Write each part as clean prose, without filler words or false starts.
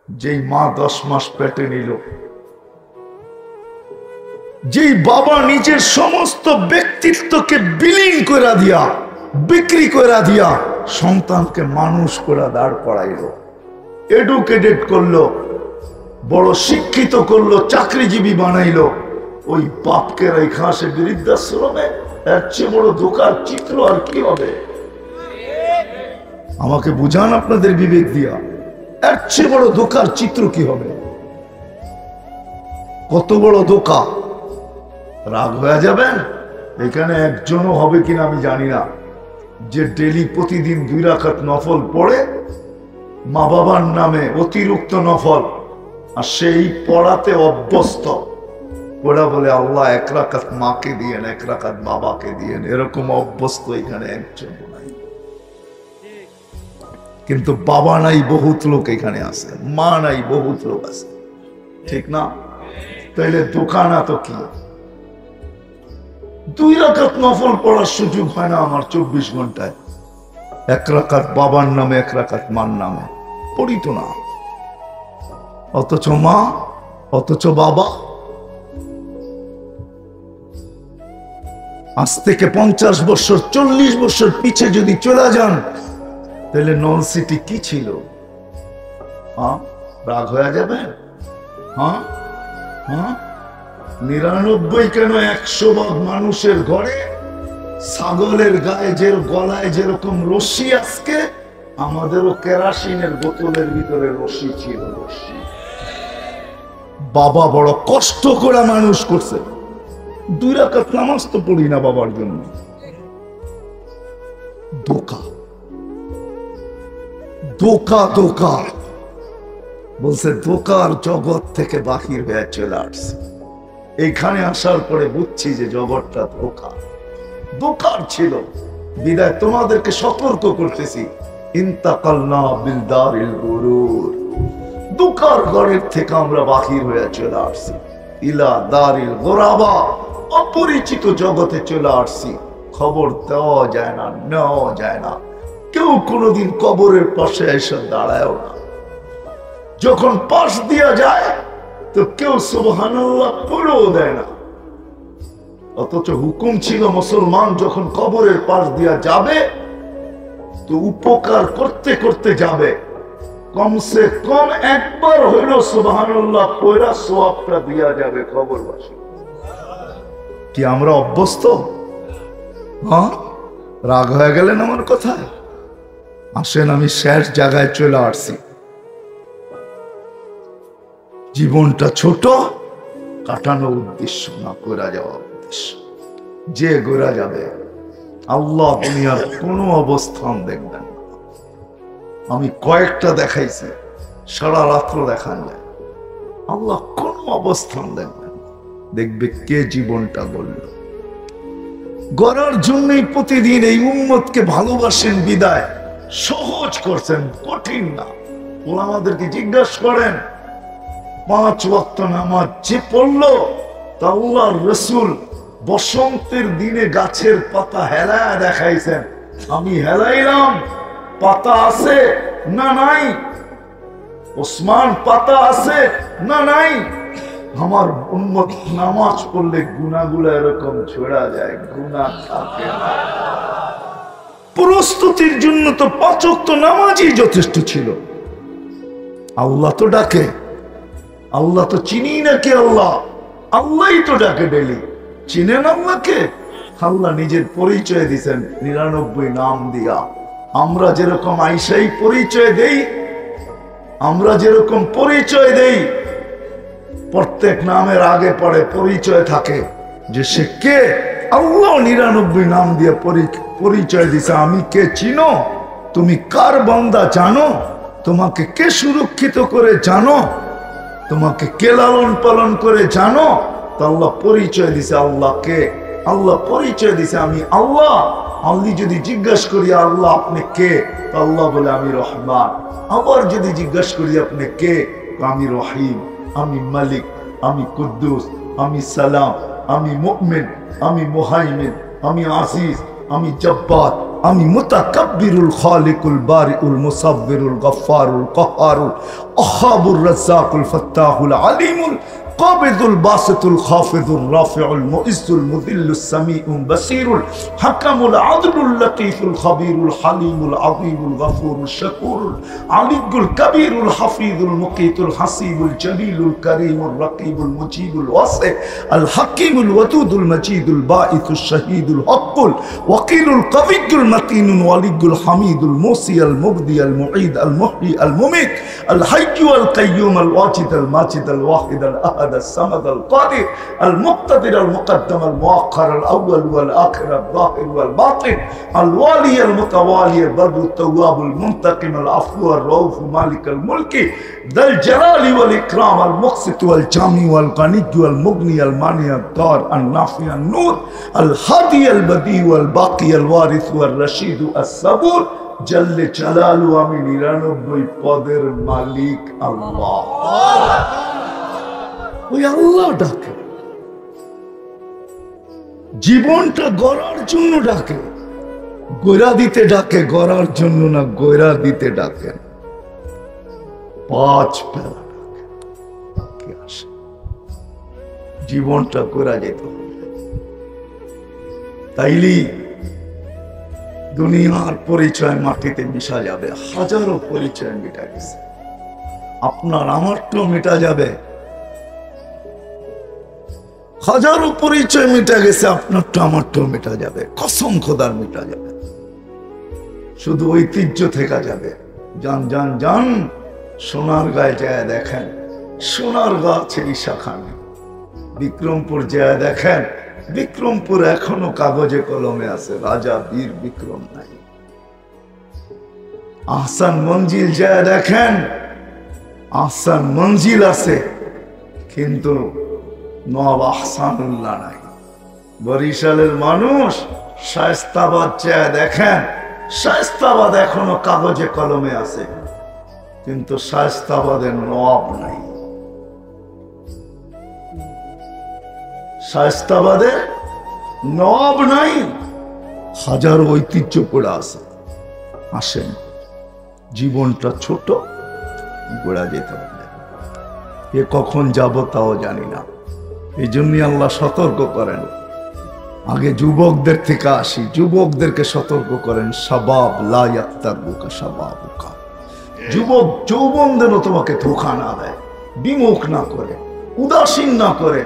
যেই মা 10 মাস পেটে নিল, যেই বাবা নিজের সমস্ত ব্যক্তিত্বকে বিলীন করে দিয়া, বিক্রি করে দিয়া সন্তানকে মানুষ করে দাঁড় করাইল, এডুকেটেড করলো, বড় শিক্ষিত করলো, চাকরিজীবী বানাইলো, ওই বাপকে রেখা সে বৃদ্ধাশ্রমে, এর চেয়ে বড় ধোঁকার চিত্র আর কি হবে? আমাকে বুঝান আপনাদের বিবেক দিয়া, এর চেয়ে বড় ধোঁকার চিত্র কি হবে? কত বড় ধোঁকা! রাগ হয়ে যাবেন? এখানে একজনও হবে কিনা আমি জানি না, যে ডেলি প্রতিদিন 2 রাকাত নফল পড়ে মা বাবার নামে অতিরিক্ত নফল, আর সেই পড়াতে অভ্যস্ত, ওরা বলে আল্লাহ 1 রাকাত মাকে দিয়েন, 1 রাকাত বাবাকে দিয়েন, এরকম অভ্যস্ত এখানে একজন নাই। কিন্তু বাবা নাই বহুত লোক এখানে আছে, মা নাই বহুত লোক আছে, ঠিক না? তাইলে দোকানা তো কি? 2 রাকাত নফল পড়ার সুযোগ হয় না আমার 24 ঘন্টায়। 1 রাকাত বাবার নামে, 1 রাকাত মার নামে পড়ি তো না। অথচ মা, অথচ বাবা। আজ থেকে 50 বছর 40 বছর পিছে যদি চলে যান, তাহলে নন সিটি কি ছিল? রাগ হয়ে যাবে? 99 কেন 100 ভাগ মানুষের ঘরে ছাগলের গায়ে গলায় যেরকম রশি, আজকে আমাদেরও কেরাসিনের বোতলের ভিতরে রশি ছিল। রশি বাবা বড় কষ্ট করে মানুষ করছে। 2 রাকাত নামাজ তো পড়ি না বাবার জন্য। ধোঁকা, ধোঁকা, ধোঁকা বলছে। ধোঁকার জগৎ থেকে বাহির হয়ে চলে আসছে। এখানে আসার পরে বুঝছি যে জগৎটা ধোঁকা, ধোঁকার ছিল। বিদায় তোমাদেরকে সতর্ক করতেছি, ইন্তাকালনা বিল দারিল গুরুর, ধোঁকার ঘরের থেকে আমরা বাহির হয়ে চলে আসছি। ইলা দারিল গোরাবা, অপরিচিত জগতে চলে আসছি। খবর দেওয়া যায় না, নেওয়া যায় না। কেউ কোনোদিন কবরের পাশে এসে দাঁড়ায়ও না। যখন পাশ দিয়া যায় তো কেউ সুবহানাল্লাহ পড়েও দেয় না। অথচ হুকুম ছিল মুসলমান যখন কবরের পাশ দিয়া যাবে তো উপকার করতে করতে যাবে, কমসে কম একবার হইল সুবহানাল্লাহ পড়া সওয়াবটা দিয়া যাবে কবরবাসী। কি আমরা অভ্যস্ত? রাগ হয়ে গেলেন আমার কথায়? আসেন, আমি শেষ জায়গায় চলে আসছি। জীবনটা ছোট, কাটানোর উদ্দেশ্য না, ঘোরা যাওয়ার উদ্দেশ্য। যে ঘোরা যাবে আল্লাহ দুনিয়ার কোনো অবস্থান দেখবেন না। আমি কয়েকটা দেখাইছি, সারা রাত্র দেখান যায়। আল্লাহ কোন অবস্থান দেখবেন না। দেখবে কে জীবনটা গড়ল। গড়ার জন্যই প্রতিদিন এই উম্মতকে ভালোবাসেন, বিদায় সহজ করছেন, কঠিন না। ওলামাদেরকে জিজ্ঞাসা করেন, 5 ওয়াক্ত নামাজ যে পড়লো তা আল্লাহর রাসূল বসন্তের দিনে গাছের পাতা হেলায় দেখাইছেন। আমি হেলাইলাম, পাতা আছে না নাই? ওসমান পাতা আছে না নাই? আমার উম্মত নামাজ পড়লে গুনাহগুলো এরকম ঝরা যায়, গুনাহ থাকে না। প্রস্তুতির জন্য তো 5 ওয়াক্ত নামাজই যথেষ্ট ছিল। আল্লাহ তো ডাকে, আল্লাহ তো চিনি নাকি? আল্লাহ, আল্লাহই তো ডাকে ডেলি। চিনেন আল্লাহকে? আল্লাহ নিজের পরিচয় দিচ্ছেন 99 নাম দিয়া। আমরা যেরকম আইসাই পরিচয় দেই, আমরা যেরকম পরিচয় দেই, প্রত্যেক নামের আগে পরে পরিচয় থাকে যে সে কে। আল্লাহ 99 নাম দিয়ে পরিচয় দিছে। আমি কে চিনো? তুমি কার বান্দা জানো? তোমাকে কে সুরক্ষিত করে জানো? তোমাকে কে লালন পালন করে জানো? তো আল্লাহ পরিচয় দিছে আল্লাহ কে। আল্লাহ পরিচয় দিছে আমি আল্লাহ। আমি যদি জিজ্ঞাসা করি আল্লাহ আপনি কে, তো আল্লাহ বলে আমি রহমান। আবার যদি জিজ্ঞাসা করি আপনি কে, আমি রহিম, আমি মালিক, আমি কুদ্দুস, আমি সালাম, আমি মুমিন, আমি মুহাইমিন, আমি আজিজ, আমি জব্বার, আমি মুতাকাব্বিরুল খালিকুল বারিউল মুসাব্বিরুল গফফারুল কাহ্হারুল আহাবুর রাজ্জাকুল ফাত্তাহুল আলিমুল قابض الباسط الخافض الرافع المؤز المذل السميع البصير الحكم العدل اللطيف الخبير الحليم العظيم الغفور الشكور العلي الكبير الحفيظ المقيت الحسيب الجليل الكريم الرقيب المجيب الواسع الحكيم الودود المجيد الباعث الشهيد الحق الوكيل القوي المتين الولي الحميد الموصي المبدي المعيد المحيي المميت الحي والقيوم الواجد الماجد الواحد الأحد الصمد القادر المقتدر المقدم المؤخر الأول والآخر الظاهر والباطن الوالي المتوالي البر التواب المنتقم العفو الرؤوف مالك الملك ذا الجلال والإكرام المقسط والجامع والغني والمغني المانع الضار النافع النور الهادي البديع والباقي الوارث والرشيد الصبور جل جلاله আমি 99 পদের মালিক আল্লাহ। ওই আল্লাহ ডাকে, জীবনটা গড়ার জন্য ডাকে, গড়া দিতে ডাকে, গড়ার জন্য না, গড়া দিতে ডাকে। 5 বেলা ডাকে আসে, জীবনটা গড়া যেত। তাইলে দুনিয়ার পরিচয় মাটিতে মিশা যাবে। হাজারো পরিচয় মিটা গেছে, আপনার আমারটাও মিটা যাবে। হাজারো পরিচয় মিটা গেছে, আপনারটা আমারটাও মিটা যাবে, কসম খোদার মিটা যাবে। শুধু ঐতিহ্য থেকে যাবে। যান যান যান সোনার গায়ে যায় দেখেন, সোনার গা আছে ঈশাখানে। বিক্রমপুর যায় দেখেন, বিক্রমপুর এখনো কাগজে কলমে আছে, রাজা বীর বিক্রম নাই। আহসান মঞ্জিল যায় দেখেন, আহসান মঞ্জিল আছে, কিন্তু নবাব আহসানুল্লাহ নাই। বরিশালের মানুষ শায়েস্তাবাদ যায় দেখেন, শায়েস্তাবাদ এখনো কাগজে কলমে আছে, কিন্তু শায়েস্তাবাদের নবাব নাই। শায়েস্তাবাদে নবাব নাই, হাজারো ঐতিহ্য পড়ে আছে। আসেন, জীবনটা ছোট, গোড়া যেতে হবে। এ কখন যাব তাও জানি না। এই জন্যই আল্লাহ সতর্ক করেন। আগে যুবকদের থেকে আসি, যুবকদেরকে সতর্ক করেন, শাবাব লা ইয়াক্তারবুকা শাবাবুকা। যুবক যৌবনদেরও তোমাকে ধোঁকা না দেয়, বিমুখ না করে, উদাসীন না করে।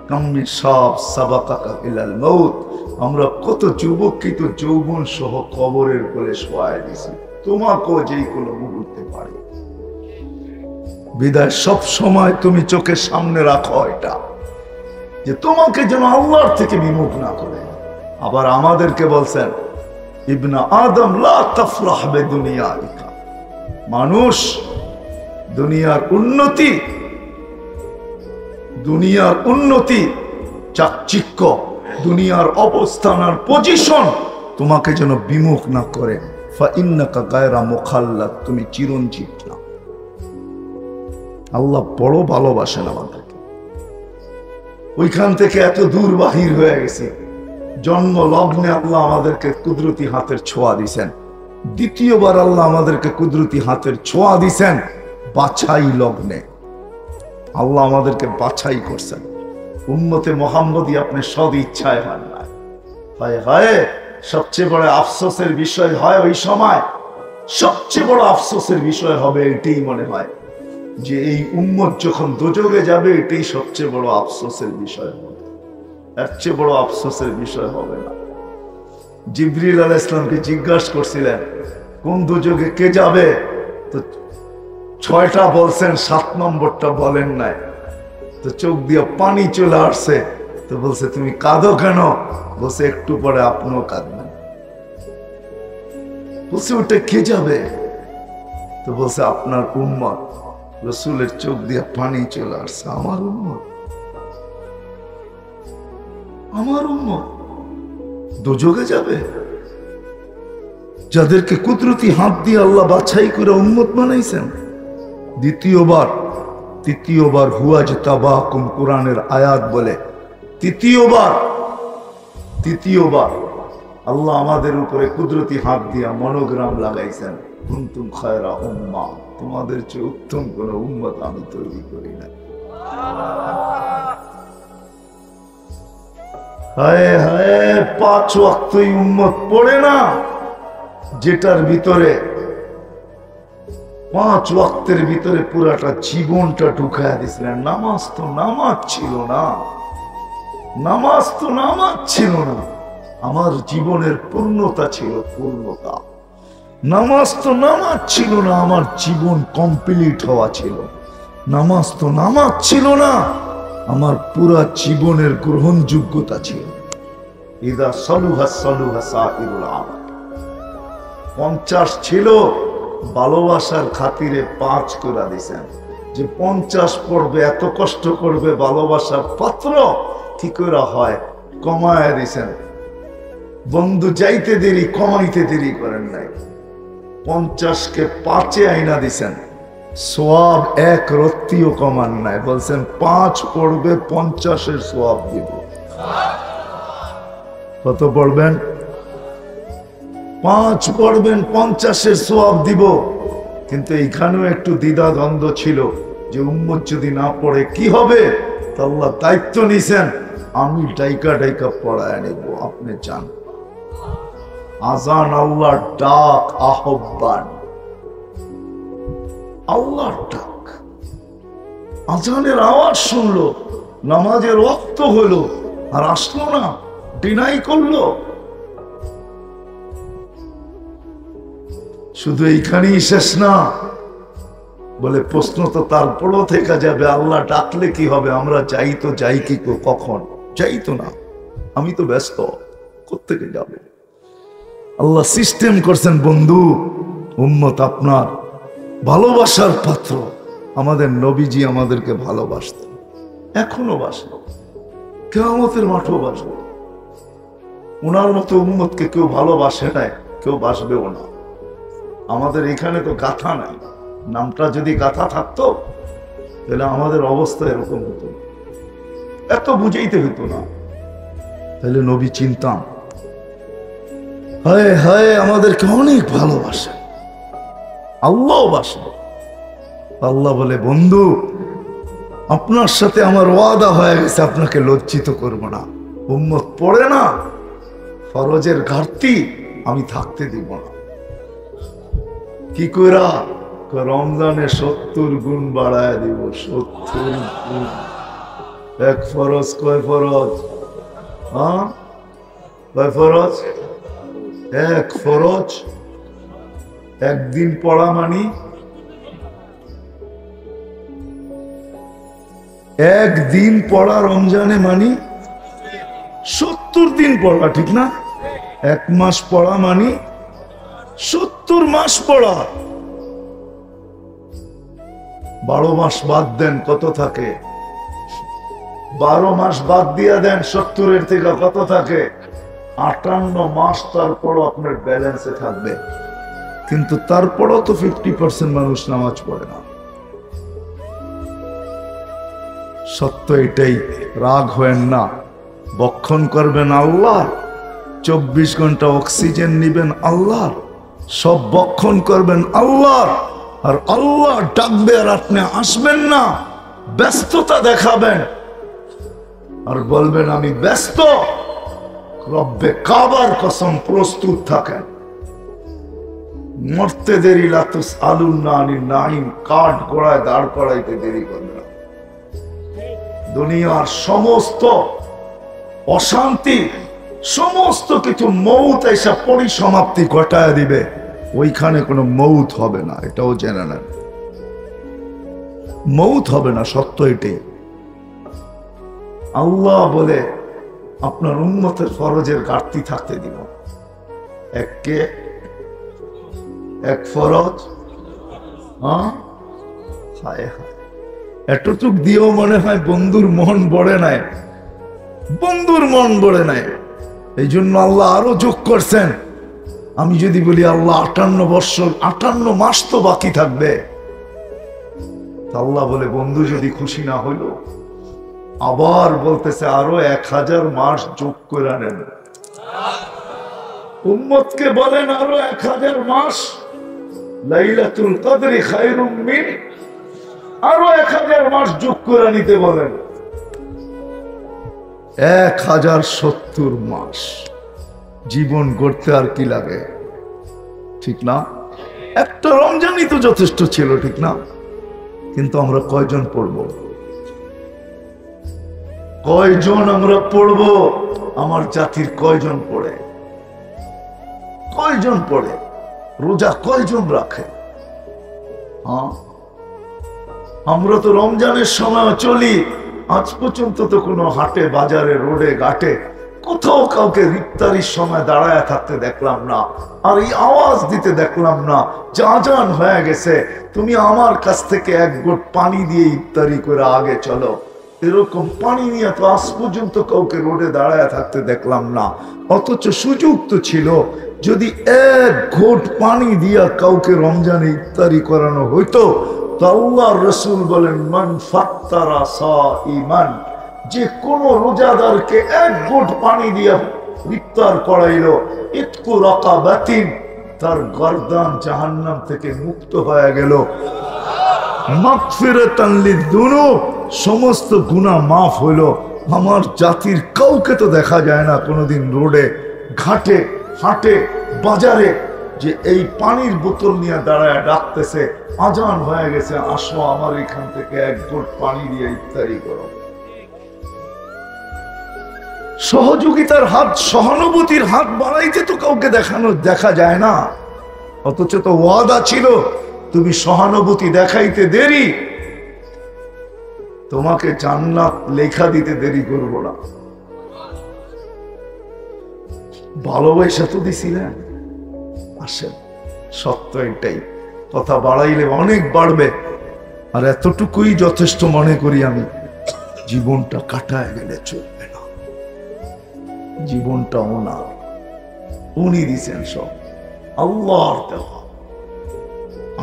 কাম্মি সব সাবাকাকা ইলাল মউত। আমরা কত যুবককে তো যৌবন সহ কবরের কোলে শোয়ায় দিছি, তোমাকেও যেই কোনো মুহূর্তে পারে। বিদায় সব সময় তুমি চোখের সামনে রাখো এটা, যে তোমাকে যেন আল্লাহর থেকে বিমুখ না করে। আবার আমাদেরকে বলছেন, ইবনা আদম লা তাফরাহ বিদুনিয়াইকা। মানুষ দুনিয়ার উন্নতি, চাকচিক্য, দুনিয়ার অবস্থান আর পজিশন তোমাকে যেন বিমুখ না করে। ফাইন্নাকা গায়রা মুখাল্লাদ, তুমি চিরঞ্জীব না। আল্লাহ বড় ভালোবাসেন আমাদেরকে। ওইখান থেকে এত দূর বাহির হয়ে গেছে। জন্ম লগ্নে আল্লাহ আমাদেরকে কুদরতি হাতের ছোঁয়া দিছেন। দ্বিতীয়বার আল্লাহ আমাদেরকে কুদরতি হাতের ছোঁয়া দিছেন বাছাই লগ্নে। আল্লাহ আমাদেরকে বাছাই করছেন। উম্মতে মোহাম্মদী আপনি সদ ইচ্ছায় হন না। হায় হায়, সবচেয়ে বড় আফসোসের বিষয় হয় ওই সময়, সবচেয়ে বড় আফসোসের বিষয় হবে এটাই মনে হয় যে এই উম্মত যখন দোজখে যাবে, এটাই সবচেয়ে বড় আফসোসের বিষয় হবে। এর চেয়ে বড় আফসোসের বিষয় হবে না। জিবরিল আলাইহিস সালামকে জিজ্ঞাসা করছিলেন কোন দোজখে কে যাবে, তো 6টা বলছেন, 7 নম্বরটা বলেন নাই। তো চোখ দিয়ে পানি চলে আসছে। তো বলছে তুমি কাঁদো কেন? বলছে একটু পরে আপনিও কাঁদবেন। বলছে ওটা কে যাবে? তো বলছে আপনার উম্মত। রাসূলের চোখ দিয়ে পানি চলে আসছে, আমার উম্মত, আমার উম্মত দোজখে যাবে, যাদেরকে কুদরতি হাত দিয়ে আল্লাহ বাছাই করে উম্মত বানাইছেন। তৃতীয়বার হুয়াজতাবাকুম, কোরআনের আয়াত বলে তৃতীয়বার আল্লাহ আমাদের উপরে কুদরতি হাত দিয়া মনোগ্রাম লাগাইছেন, কুনতুম খায়রা উম্মাহ, তোমাদের চেয়ে উত্তম কোন উম্মত আমি তৈরি করি না। হায় হায়, 5 ওয়াক্তই উম্মত পড়ে না, যেটার ভিতরে 5 ওয়াক্তের ভিতরে পুরাটা জীবনটা ঢুকায়া দিছিলেন। নামাজ তো নামাজ ছিল না, নামাজ তো নামাজ ছিল না, আমার জীবনের পূর্ণতা ছিল পূর্ণতা। নামাজ তো নামাজ ছিল না, আমার জীবন কমপ্লিট হওয়া ছিল। নামাজ তো নামাজ ছিল না, আমার পুরা জীবনের গ্রহণযোগ্যতা ছিল। ইদা সলুহা সলুহা সাইরুল আমাল। 50 ছিল, ভালোবাসার খাতিরে 5 করে দিয়েছেন, যে 50 পড়বে, এত কষ্ট করবে, ভালোবাসার পাত্র কি করে হয়, কমায় দিয়েছেন। বন্ধু যাইতে দেরি, কমাইতে দেরি করেন নাই। 50কে 5-এ আইনা দিছেন, সোয়াব 1 রত্তিও কমান নাই। বলছেন 5 পড়বে, 50-এর সোয়াব দিব। কত পড়বেন? 5 পড়বেন, 50-এর সোয়াব দিব। কিন্তু এইখানেও একটু দ্বিধা দ্বন্দ্ব ছিল যে উম্মত যদি না পড়ে কি হবে। তা আল্লাহ দায়িত্ব নিছেন, আমি ডাইকা ডাইকা পড়ায় নেব, আপনি চান। আজান আল্লাহর ডাক, আহ্বান আল্লাহর ডাক। আজানের আওয়াজ শুনলো, নামাজের ওয়াক্ত হলো, আর আসলো না, ডিনাই করলো। শুধু এইখানেই শেষ না, বলে প্রশ্ন তো তারপরও থেকে যাবে, আল্লাহ ডাকলে কি হবে, আমরা যাই তো যাই কি কখন, যাই তো না, আমি তো ব্যস্ত, কোত্থেকে যাবে। আল্লাহ সিস্টেম করছেন, বন্ধু উম্মত আপনার ভালোবাসার পাত্র। আমাদের নবীজি আমাদেরকে ভালোবাসতেন, এখনো বাসেন, কিয়ামতের মাঠেও বাসবে। ওনার মতো উম্মতকে কেউ ভালোবাসে নাই, কেউ বাসবেও না। আমাদের এখানে তো গাথা নাই, নামটা যদি গাথা থাকতো তাহলে আমাদের অবস্থা এরকম হতো, এত বুঝাইতে হতো না, তাহলে নবী চিনতাম। হায় হায়, আমাদেরকে অনেক ভালোবাসে, আল্লাহ বাসে। আল্লাহ বলে, বন্ধু আপনার সাথে আমার ওয়াদা হয়ে গেছে, আপনাকে লজ্জিত করব না। উম্মত পড়ে না, ফরজের ঘাটতি আমি থাকতে দিব না। কি কইরা? রমজানে 70 গুণ বাড়ায় দিব, 70 গুণ। 1 ফরজ কয় ফরজ? কয় ফরজ? 1 ফরজ একদিন পড়া মানি, একদিন পড়া রমজানে মানি 70 দিন পড়া, ঠিক না? 1 মাস পড়া মানি 70 মাস পড়া। 12 মাস বাদ দেন, কত থাকে? 12 মাস বাদ দিয়া দেন 70-এর থেকে, কত থাকে? 58 মাস। তারপরও আপনার ব্যালেন্সে থাকবে, কিন্তু তারপরও তো 50% মানুষ নামাজ পড়ে না। সত্য এটাই, রাগ হয়েন না, বক্ষণ করবেন আল্লাহ, 24 ঘন্টা অক্সিজেন নিবেন আল্লাহ, সব বক্ষণ করবেন আল্লাহ, আর আল্লাহ ডাকবে আর আপনি আসবেন না, ব্যস্ততা দেখাবেন আর বলবেন আমি ব্যস্ত। রব্বে কাবার কসম, প্রস্তুত থাকেন। মরতে দেরি, লাতুস আলুন নাইম, কাঠ গোড়ায় দাঁড় করাইতে দেরি করবে না। দুনিয়ার সমস্ত অশান্তি, সমস্ত কিছু মৌত এসে পরিসমাপ্তি ঘটায় দিবে, ওইখানে কোনো মৌত হবে না, এটাও জেনে নেন। মৌত হবে না, সত্য এটাই। আল্লাহ বলে আপনার উম্মতের ফরজের ঘাটতি থাকতে দিব। 1 ফরজ, হায় হায়, এতটুক দিয়েও মনে হয় বন্ধুর মন বড়ে নাই, বন্ধুর মন বড়ে নাই। এই জন্য আল্লাহ আরো যোগ করছেন। আমি যদি বলি আল্লাহ 58 বৎসর, 58 মাস তো বাকি থাকবে, আল্লাহ বলে বন্ধু যদি খুশি না হইল, আবার বলতেছে আরো 1000 মাস যোগ করে নেন। উম্মতকে বলেন আরো 1000 মাস, লাইলাতুল কদরি খায়রুম মিন, আরো 1000 মাস যোগ করে নিতে বলেন, 1070 মাস জীবন গড়তে আর কি লাগে? ঠিক না? একটা রমজানই তো যথেষ্ট ছিল, ঠিক না? কিন্তু আমরা কয়জন পড়ব? কয়জন আমরা পড়ব? আমার জাতির কয়জন পড়ে? কয়জন পড়ে? রোজা কয়জন রাখে? হ্যাঁ, আমরা তো রমজানের সময় চলি, আজ পর্যন্ত তো কোনো হাটে বাজারে রোডে ঘাটে কোথাও কাউকে ইফতারির সময় দাঁড়ায় থাকতে দেখলাম না, আর এই আওয়াজ দিতে দেখলাম না যে আজান হয়ে গেছে, তুমি আমার কাছ থেকে 1 ঘট পানি দিয়ে ইফতারি করে আগে চলো। এরকম পানি নিয়ে তো আজ পর্যন্ত কাউকে রোডে দাঁড়ায় থাকতে দেখলাম না। অথচ সুযোগ তো ছিল, যদি 1 ঘট পানি দিয়া কাউকে রমজানে ইফতারি করানো হইতো, তো আল্লাহর রাসূল বলেন, মান ফাত্তারা সাইমান, যে কোন রোজাদারকে 1 ঘট পানি দিয়া ইফতার করাইলো, ইতকু রাকাবাতিন, তার গর্দান জাহান্নাম থেকে মুক্ত হয়ে গেল। মাগফিরাতান লিযুনুব, সমস্ত গুনাহ মাফ হইলো। আমার জাতির কাউকে তো দেখা যায় না কোনোদিন রোডে ঘাটে হাটে বাজারে যে এই পানির বোতল নিয়ে দাঁড়ায় ডাকতেছে, আজান হয়ে গেছে, আসো আমার এখান থেকে 1 ঘট পানি দিয়ে ইফতারি করো। সহযোগিতার হাত, সহানুভূতির হাত বাড়াইতে তো কাউকে দেখা যায় না। অথচ তো ওয়াদা ছিল, তুমি সহানুভূতি দেখাইতে দেরি, তোমাকে জান্নাত লেখা দিতে দেরি করব না। ভালোবাসা তো দিছিলেন। আসেন, সত্য এটাই। কথা বাড়াইলে অনেক বাড়বে, আর এতটুকুই যথেষ্ট মনে করি আমি। জীবনটা কাটায় গেলে চলবে না, জীবনটা ওনার, উনি দিছেন সব, আল্লাহর দেওয়া।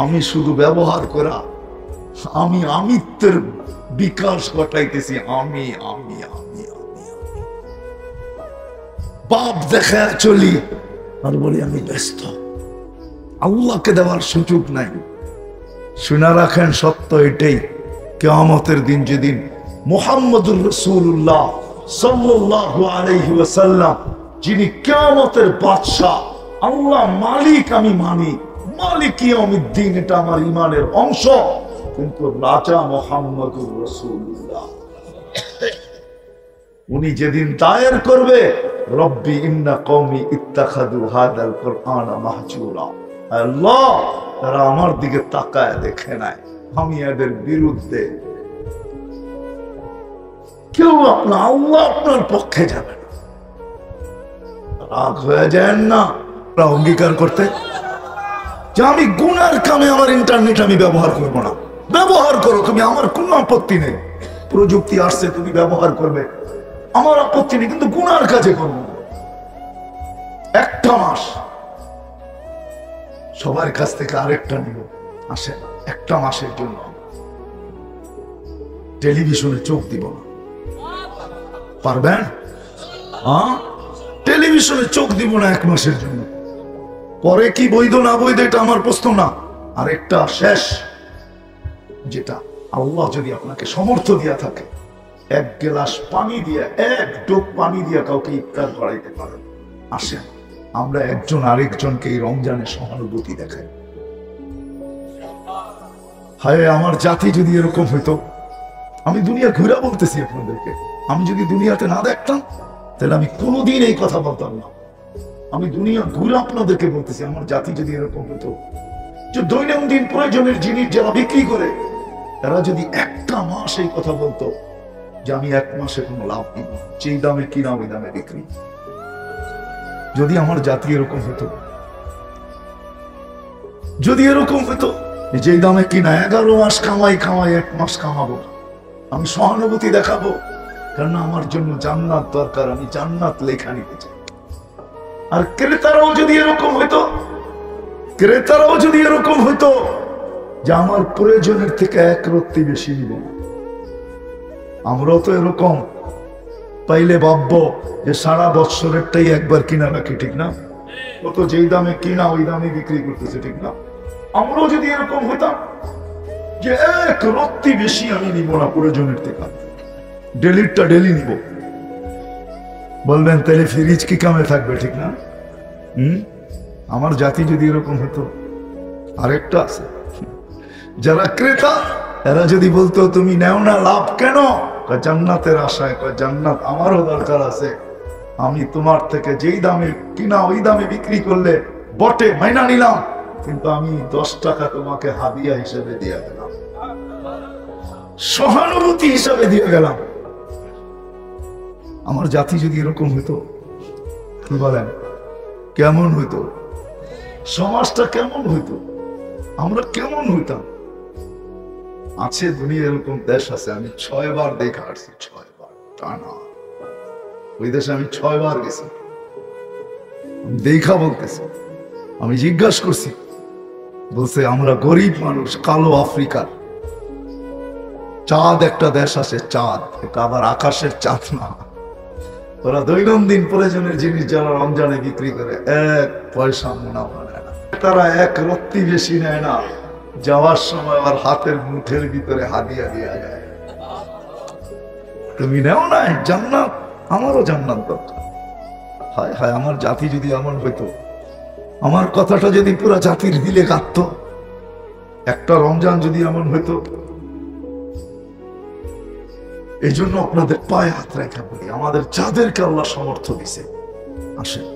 আমি শুধু ব্যবহার করা, আমি আমিত্বের বিকাশ ঘটাইতেছি। আমি আমি আমি আমি বাপ দেখা চলি আর বলি আমি ব্যস্ত, আল্লাহকে দেওয়ার সুযোগ নাই। শুনে রাখেন, সত্য এটাই, কিয়ামতের দিন যেদিন মুহাম্মদুর রাসূলুল্লাহ সাল্লাল্লাহু আলাইহি ওয়াসাল্লাম, যিনি কিয়ামতের বাদশা, আল্লাহ মালিক, আমি মানি, মালিক ইয়াউমিদ্দিন, এটা আমার ঈমানের অংশ, কিন্তু রাজা মুহাম্মদুর রাসূলুল্লাহ, উনি যেদিন দায়ের করবে, রব্বি ইন্না কওমি ইত্তাখাযু হাদাল কুরআনা মাহজুরা, আল্লাহ তারা আমার দিকে তাকায় দেখে নাই, আমি এদের বিরুদ্ধে। কেউ আল্লাহ আপনার পক্ষে যাবে না, রাগ হয়ে যায় না অঙ্গীকার করতে যে আমি গুনার কামে আমার ইন্টারনেট আমি ব্যবহার করবো না। ব্যবহার করো তুমি, আমার কোনো আপত্তি নেই। প্রযুক্তি আসছে, তুমি ব্যবহার করবে, আমার আপত্তি নেই, কিন্তু গুনার কাজে করবো না। 1 মাস সবার কাছ থেকে আরেকটা নিব, আসেন 1 মাসের জন্য টেলিভিশনে চোখ দিব না। পারবেন? টেলিভিশনে চোখ দিব না 1 মাসের জন্য। পরে কি বৈধ না বৈধ এটা আমার প্রশ্ন না। আরেকটা শেষ, যেটা আল্লাহ যদি আপনাকে সামর্থ্য দিয়া থাকে, 1 গ্লাস পানি দিয়ে, 1 ডোক পানি দিয়ে কাউকে ইফতার করাইতে পারেন। আসেন আমরা একজন আরেকজনকে এই রমজানে সহানুভূতি দেখাই। হায়, আমার জাতি যদি এরকম হইতো, আমি দুনিয়া ঘুরা বলতেছি আপনাদেরকে, আমি যদি দুনিয়াতে না দেখতাম তাহলে আমি কোনোদিন এই কথা বলতাম না। আমি দুনিয়া ঘুরে আপনাদেরকে বলতেছি, আমার জাতি যদি এরকম হতো যে দৈনন্দিন প্রয়োজনের জিনিস যারা বিক্রি করে, তারা যদি 1 মাস এই কথা বলতো যে আমি 1 মাসে কোনো লাভ নিব, যেই দামে কিনা ওই দামে বিক্রি। যদি আমার জাতি এরকম হতো, যদি এরকম হতো যেই দামে কিনা 11 মাস কামাই 1 মাস কামাবো, আমি সহানুভূতি দেখাবো, কারণ আমার জন্য জান্নাত দরকার, আমি জান্নাত লেখা নিতে চাই। আর ক্রেতারাও যদি এরকম হইতো, ক্রেতারাও যদি এরকম হইতো যে আমার প্রয়োজনের থেকে 1 রত্তি বেশি নিব না। আমরাও তো এরকম পাইলে ভাববো যে সারা বৎসরেরটাই একবার কিনা রাখি, ঠিক না? ও তো যেই দামে কিনা ওই দামে বিক্রি করতেছে, ঠিক না? আমরাও যদি এরকম হতাম যে এক রত্তি বেশি আমি নিব না প্রয়োজনের থেকে, ডেলিটা ডেলি নিব, বলবেন তাহলে ফ্রিজ কি কামে থাকবে, ঠিক না? আমার জাতি যদি এরকম হতো। আরেকটা আছে, যারা ক্রেতা এরা যদি বলতো তুমি নেও না, লাভ কেন? জান্নাতের আশায়। জান্নাত আমারও দরকার আছে, আমি তোমার থেকে যেই দামে কিনা ওই দামে বিক্রি করলে বটে মাইনা নিলাম, কিন্তু আমি 10 টাকা তোমাকে হাদিয়া হিসেবে দিয়ে গেলাম, সহানুভূতি হিসেবে দিয়ে গেলাম। আমার জাতি যদি এরকম হইতো, কি বলেন, কেমন হইতো? সমাজটা কেমন হইতো? আমরা কেমন হইতাম? আছে দুনিয়া এরকম দেশ আছে, আমি 6 বার দেখা আসছি, 6 বার টানা। ওই দেশে আমি 6 বার গেছি, দেখা বলতেছি। আমি জিজ্ঞাসা করছি, বলছে আমরা গরিব মানুষ, কালো আফ্রিকার। চাঁদ একটা দেশ আছে, চাঁদ, এটা আবার আকাশের চাঁদ না। ওরা দৈনন্দিন প্রয়োজনের জিনিস যারা রমজানে বিক্রি করে 1 পয়সা মুনাফা নেয় না, তারা 1 রত্তি বেশি নেয় না। যাওয়ার সময় আর হাতের মুঠের ভিতরে হাদিয়া দেওয়া যায়। তুমি নেও না জান্নাত, আমারও জান্নাত দরকার। হায় হায়, আমার জাতি যদি এমন হইতো, আমার কথাটা যদি পুরো জাতির দিলে কাঁদত, একটা রমজান যদি এমন হইতো। এই জন্য আপনাদের পায়ে হাত রেখা বলি, আমাদের যাদেরকে আল্লাহ সামর্থ্য দিছে, আসেন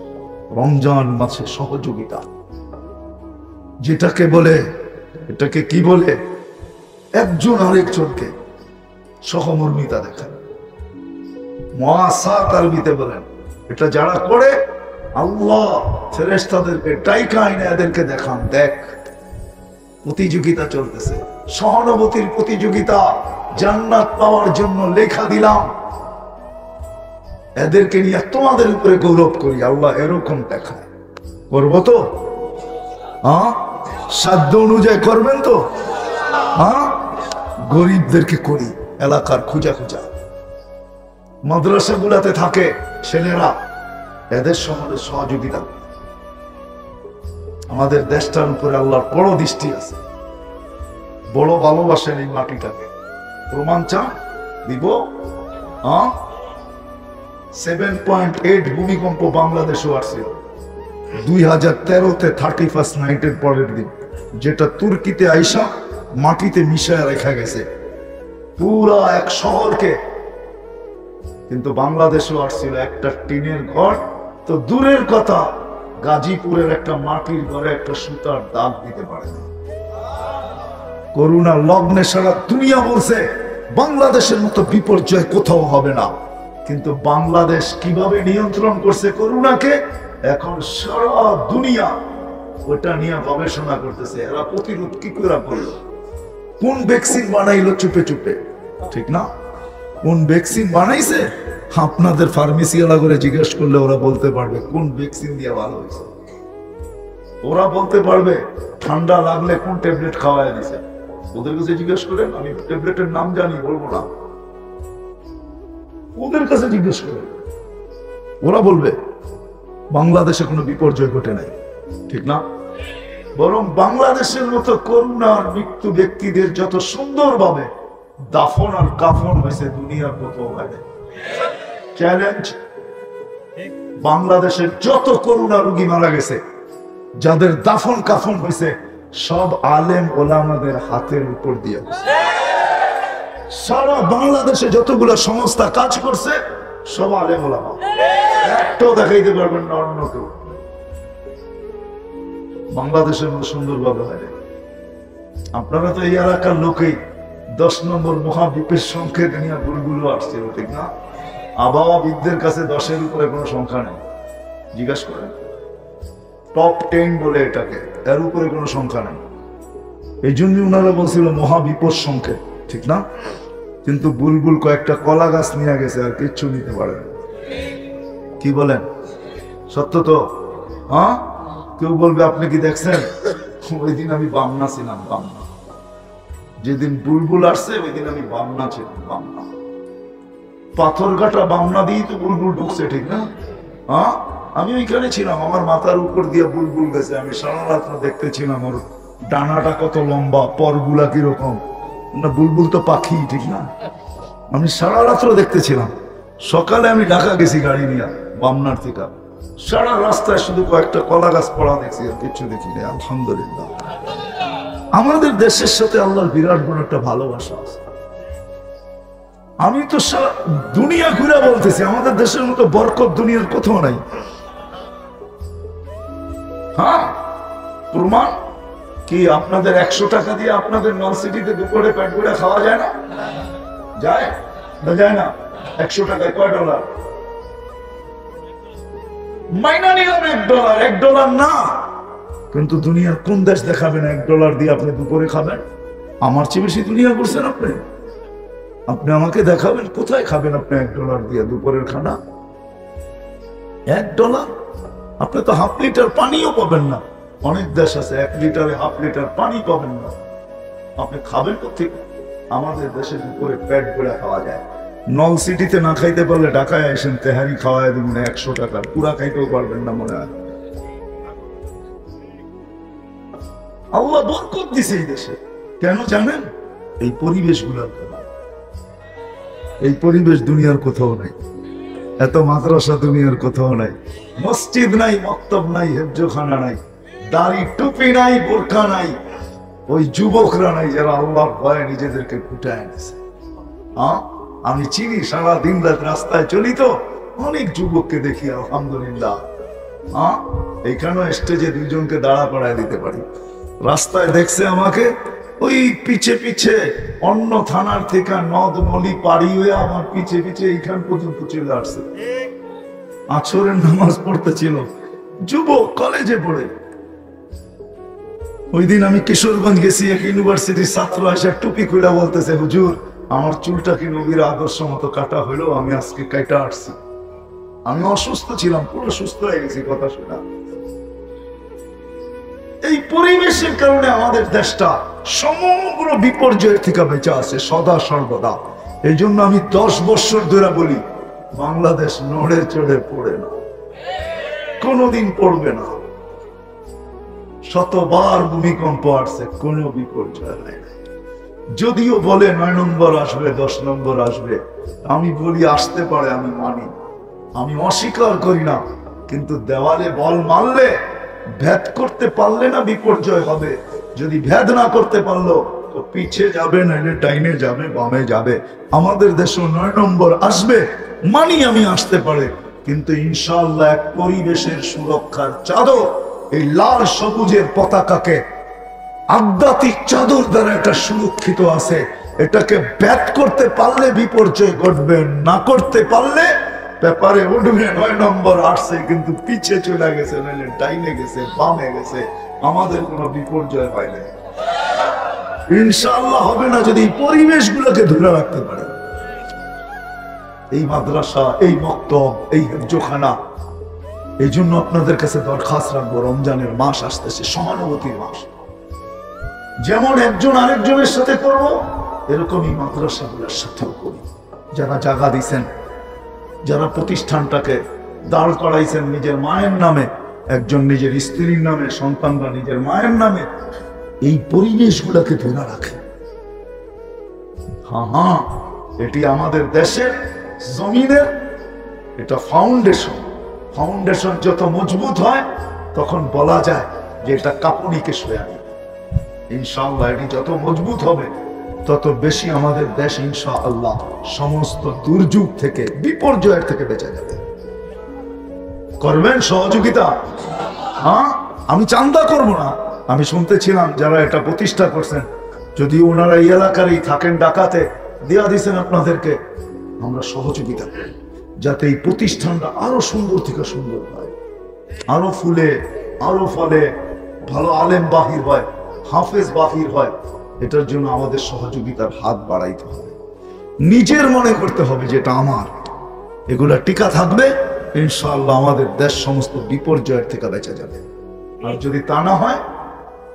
রমজান মাসে সহযোগিতা, যেটাকে বলে, এটাকে কি বলে, একজন আরেকজনকে সহমর্মিতা দেখান, মুআসাত আরবিতে বলেন। এটা যারা করে, আল্লাহ ফেরেশতাদেরকে ডাইকা আইনে এদেরকে দেখান, দেখ প্রতিযোগিতা চলতেছে, সহানুভূতির প্রতিযোগিতা, জান্নাত পাওয়ার জন্য লেখা দিলাম, এদেরকে নিয়ে তোমাদের উপরে গৌরব করি। আল্লাহ এরকম দেখায়, করবো তো? হ্যাঁ, সাধ্য অনুযায়ী করবেন তো? হ্যাঁ, গরিবদেরকে করি, এলাকার খুঁজা খুঁজা মাদ্রাসা গুলাতে থাকে ছেলেরা, এদের সঙ্গে সহযোগিতা। আমাদের দেশটার উপরে আল্লাহর বড় দৃষ্টি আছে, বড় ভালোবাসেন এই মাটিটাকে। প্রমাণ চান দিব? 7.8 ভূমিকম্প বাংলাদেশও আসছিল 2013-তে 31st নাইটের পরের দিন, যেটা তুর্কিতে আইসা মাটিতে মিশায় রেখা গেছে পুরা এক শহরকে। কিন্তু বাংলাদেশও আসছিল একটা টিনের ঘর, তো দূরের কথা গাজীপুরের একটা মাটির ঘরে একটা সুতার দাগ দিতে পারে না। করোনা লগ্নে সারা দুনিয়া বলছে বাংলাদেশের মতো বিপর্যয় কোথাও হবে না, কিন্তু বাংলাদেশ কিভাবে নিয়ন্ত্রণ করছে করোনাকে, এখন সারা দুনিয়া ওটা নিয়ে গবেষণা করতেছে। এরা প্রতিরোধ কি করে করলো, কোন ভ্যাকসিন বানাইলো চুপে চুপে, ঠিক না? কোন ভ্যাকসিন বানাইছে আপনাদের ফার্মেসি ওয়ালা করে জিজ্ঞেস করলে ওরা বলতে পারবে কোন ভ্যাকসিন দিয়ে ভালো হয়েছে। ওরা বলতে পারবে ঠান্ডা লাগলে কোন ট্যাবলেট খাওয়ায় দিছে, ওদের কাছে জিজ্ঞেস করেন। আমি ট্যাবলেটের নাম জানি, বলবো না, ওদের কাছে জিজ্ঞেস করেন, ওরা বলবে বাংলাদেশে কোনো বিপর্যয় ঘটে নাই, ঠিক না? বরং বাংলাদেশের মতো করোনার মৃত্যু ব্যক্তিদের যত সুন্দরভাবে দাফন আর কাফন হয়েছে দুনিয়ার কোথাও হয়। চ্যালেঞ্জ, বাংলাদেশের যত করোনা রোগী মারা গেছে, যাদের দাফন কাফন হয়েছে, সব আলেম ওলামাদের হাতের উপর দিয়ে। সারা বাংলাদেশে যতগুলো সংস্থা কাজ করছে সব আলেম ওলামা, একটাও দেখাইতে পারবেন না অন্য কেউ। বাংলাদেশের মতো সুন্দরভাবে হয়। আপনারা তো এই এলাকার লোকেই 10 নম্বর মহাদ্বীপের সংখ্যা নিয়ে ভুলগুলো আসছিল, ঠিক না? আবহাওয়াবিদদের কাছে 10-এর উপরে কোনো সংখ্যা নেই, জিজ্ঞাসা করেন। টপ 10 বলে এটাকে, এর উপরে কোনো সংখ্যা নেই। এই জন্য ওনারা বলছিল মহাবিপদ সংখ্যা, ঠিক না? কিন্তু বুলবুল কয়েকটা কলা গাছ নিয়ে গেছে, আর কিচ্ছু নিতে পারে না। কি বলেন, সত্য তো? হ্যাঁ, কেউ বলবে আপনি কি দেখছেন? ওই দিন আমি বামনা ছিলাম, বামনা। যেদিন বুলবুল আসছে ওই দিন আমি বামনা ছিলাম, বামনা। পাথর কাটা বামনা দিয়েই তো বুলবুল ঢুকছে, ঠিক না? হ্যাঁ, আমি ওইখানে ছিলাম, আমার মাথার উপর দিয়ে বুলবুল গেছে, আমি সারা রাত্র দেখতেছিলাম ওর ডানাটা কত লম্বা, পরগুলা কিরকম। না, বুলবুল তো পাখি, ঠিক না? আমি সারা রাত্র দেখতেছিলাম। সকালে আমি ঢাকা গেছি গাড়ি নিয়ে বামনার থেকে, সারা রাস্তায় শুধু কয়েকটা কলা গাছ পড়া দেখছি, আর কিছু দেখিনি। আলহামদুলিল্লাহ, আমাদের দেশের সাথে আল্লাহর বিরাট বড় একটা ভালোবাসা আছে। আমি তো সারা দুনিয়া ঘুরে বলতেছি, আমাদের দেশের মতো বরকত দুনিয়ার কোথাও নাই। হ্যাঁ, প্রমাণ কি? আপনাদের 100 টাকা দিয়ে আপনাদের নল সিটিতে দুপুরে পেট ভরে খাওয়া যায় না? যায় না? যায় না? 100 টাকায় কয় ডলার? মাইনা নিলাম $1, $1 না। কিন্তু দুনিয়ার কোন দেশ দেখাবেন $1 দিয়ে আপনি দুপুরে খাবেন? আমার চেয়ে বেশি দুনিয়া করছেন আপনি। আপনি আমাকে দেখাবেন কোথায় খাবেন আপনি $1 দিয়ে দুপুরের খানা? $1 আপনি তো হাফ লিটার পানিও পাবেন না। অনেক দেশ আছে 1 লিটারে হাফ লিটার পানি পাবেন না। আপনি খাবেন কোথেকে? আমাদের দেশে দুপুরে পেট ভরে খাওয়া যায়। নল সিটিতে না খাইতে পারলে ঢাকায় আসেন, তেহারি খাওয়ায় দেবেন 100 টাকার, পুরা খাইতেও পারবেন না মনে হয়। আল্লাহ বরকত দিছে এই দেশে, কেন জানেন? এই পরিবেশগুলোর কারণে। এই পরিবেশ দুনিয়ার কোথাও নাই, এত মাদ্রাসা দুনিয়ার কোথাও নাই, মসজিদ নাই, মক্তব নাই, হেফজখানা নাই, দাড়ি টুপি নাই, বোরকা নাই, ওই যুবকরা নাই যারা আল্লাহর ভয়ে নিজেদেরকে ফুটায় এনেছে। আমি চিনি, সারা দিন রাত রাস্তায় চলি তো, অনেক যুবককে দেখি আলহামদুলিল্লাহ। এইখানে স্টেজে 2 জনকে দাঁড়া করায় দিতে পারি। রাস্তায় দেখছে আমাকে, ওই পিছে পিছে অন্য থানার থেকে নদ নলি পাড়ি হয়ে আমার পিছে পিছে এইখান পর্যন্ত চলে আসছে। আসরের নামাজ পড়তেছিল, যুবক, কলেজে পড়ে। ওই দিন আমি কিশোরগঞ্জ গেছি, এক ইউনিভার্সিটির ছাত্র এসে টুপি খুলে বলতেছে, হুজুর আমার চুলটা কি নবীর আদর্শ মতো কাটা হইলো, আমি আজকে কাটা আসছি। আমি অসুস্থ ছিলাম, পুরো সুস্থ হয়ে গেছি কথা শোনা। এই পরিবেশের কারণে আমাদের দেশটা সমগ্র বিপর্যয়ের থেকে বেঁচে আছে সদা সর্বদা। এই জন্য আমি 10 বছর ধরে বলি, বাংলাদেশ নড়ে চড়ে পড়ে না, কোনোদিন পড়বে না। শতবার ভূমিকম্প আসছে, কোনো বিপর্যয় নাই। যদিও বলে 9 নম্বর আসবে, 10 নম্বর আসবে, আমি বলি আসতে পারে, আমি মানি, আমি অস্বীকার করি না। কিন্তু দেওয়ালে বল মারলে ভেদ করতে পারলে না বিপর্যয় হবে। যদি ভেদ না করতে পারলো তো পিছে যাবে, নাইলে ডাইনে যাবে, বামে যাবে। আমাদের দেশে 9 নম্বর আসবে, মানি আমি আসতে পারে, কিন্তু ইনশাআল্লাহ এক পরিবেশের সুরক্ষার চাদর, এই লাল সবুজের পতাকাকে আধ্যাত্মিক চাদর দ্বারা এটা সুরক্ষিত আছে। এটাকে ভেদ করতে পারলে বিপর্যয় ঘটবে, না করতে পারলে পেপারে উঠবে 9 নম্বর আসছে, কিন্তু পিছে চলে গেছে, নাইলে ডাইনে গেছে, বামে গেছে, আমাদের কোনো বিপর্যয় হয় না। ইনশাআল্লাহ হবে না যদি পরিবেশগুলোকে ধরে রাখতে পারে। এই মাদ্রাসা, এই মক্তব, এই হেফজখানা। এই জন্য আপনাদের কাছে দরখাস্ত রাখবো, রমজানের মাস আসতেছে, সহানুভূতির মাস। যেমন একজন আরেকজনের সাথে করব, এরকমই মাদ্রাসাগুলোর সাথেও করি। যারা জায়গা দিচ্ছেন, যারা প্রতিষ্ঠানটাকে দাঁড় করাইছেন নিজের মায়ের নামে, একজন নিজের স্ত্রীর নামে, সন্তানরা নিজের মায়ের নামে, এই পরিবেশগুলোকে ধরে রাখে। হ্যাঁ, এটি আমাদের দেশের জমিনের এটা ফাউন্ডেশন। ফাউন্ডেশন যত মজবুত হয় তখন বলা যায় যে এটা কাপুনিকে সয়ে আনে। ইনশাআল্লাহ এটি যত মজবুত হবে তত বেশি আমাদের দেশ ইনশাআল্লাহ সমস্ত দুর্যোগ থেকে, বিপর্যয়ের থেকে বেঁচে যাবে। করবেন সহযোগিতা? হ্যাঁ, আমি চান্দা করব না। আমি শুনতেছিলাম যারা এটা প্রতিষ্ঠা করছেন, যদি ওনারা এই এলাকারই থাকেন, ঢাকাতে দেয়া দিয়েছেন আপনাদেরকে, আমরা সহযোগিতা করি যাতে এই প্রতিষ্ঠানটা আরো সুন্দর থেকে সুন্দর হয়, আরো ফুলে, আরো ফলে, ভালো আলেম বাহির হয়, হাফেজ বাহির হয়। এটার জন্য আমাদের সহযোগিতার হাত বাড়াইতে হবে। নিজের মনে করতে হবে যেটা আমার, এগুলা টিকা থাকবে, ইনশাআল্লাহ আমাদের দেশ সমস্ত বিপর্যয়ের থেকে বেঁচে যাবে। আর যদি তা না হয়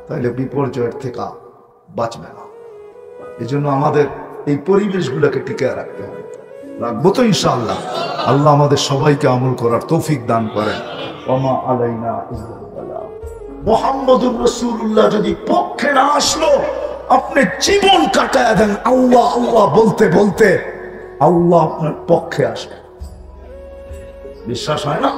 তাহলে বিপর্যয়ের থেকে বাঁচবে না। এই জন্য আমাদের এই পরিবেশগুলোকে টিকে রাখতে হবে। রাখবো তো ইনশাআল্লাহ। আল্লাহ আমাদের সবাইকে আমল করার তৌফিক দান করেন। ওমা আলাইনা ইল্লাল বালাগ। মুহাম্মদুর রাসূলুল্লাহ যদি পক্ষে না আসলো, আপনি জীবন কাটায় দেন আল্লাহ আল্লাহ বলতে বলতে, আল্লাহ আপনার পক্ষে আসবে। বিশ্বাস হয় না?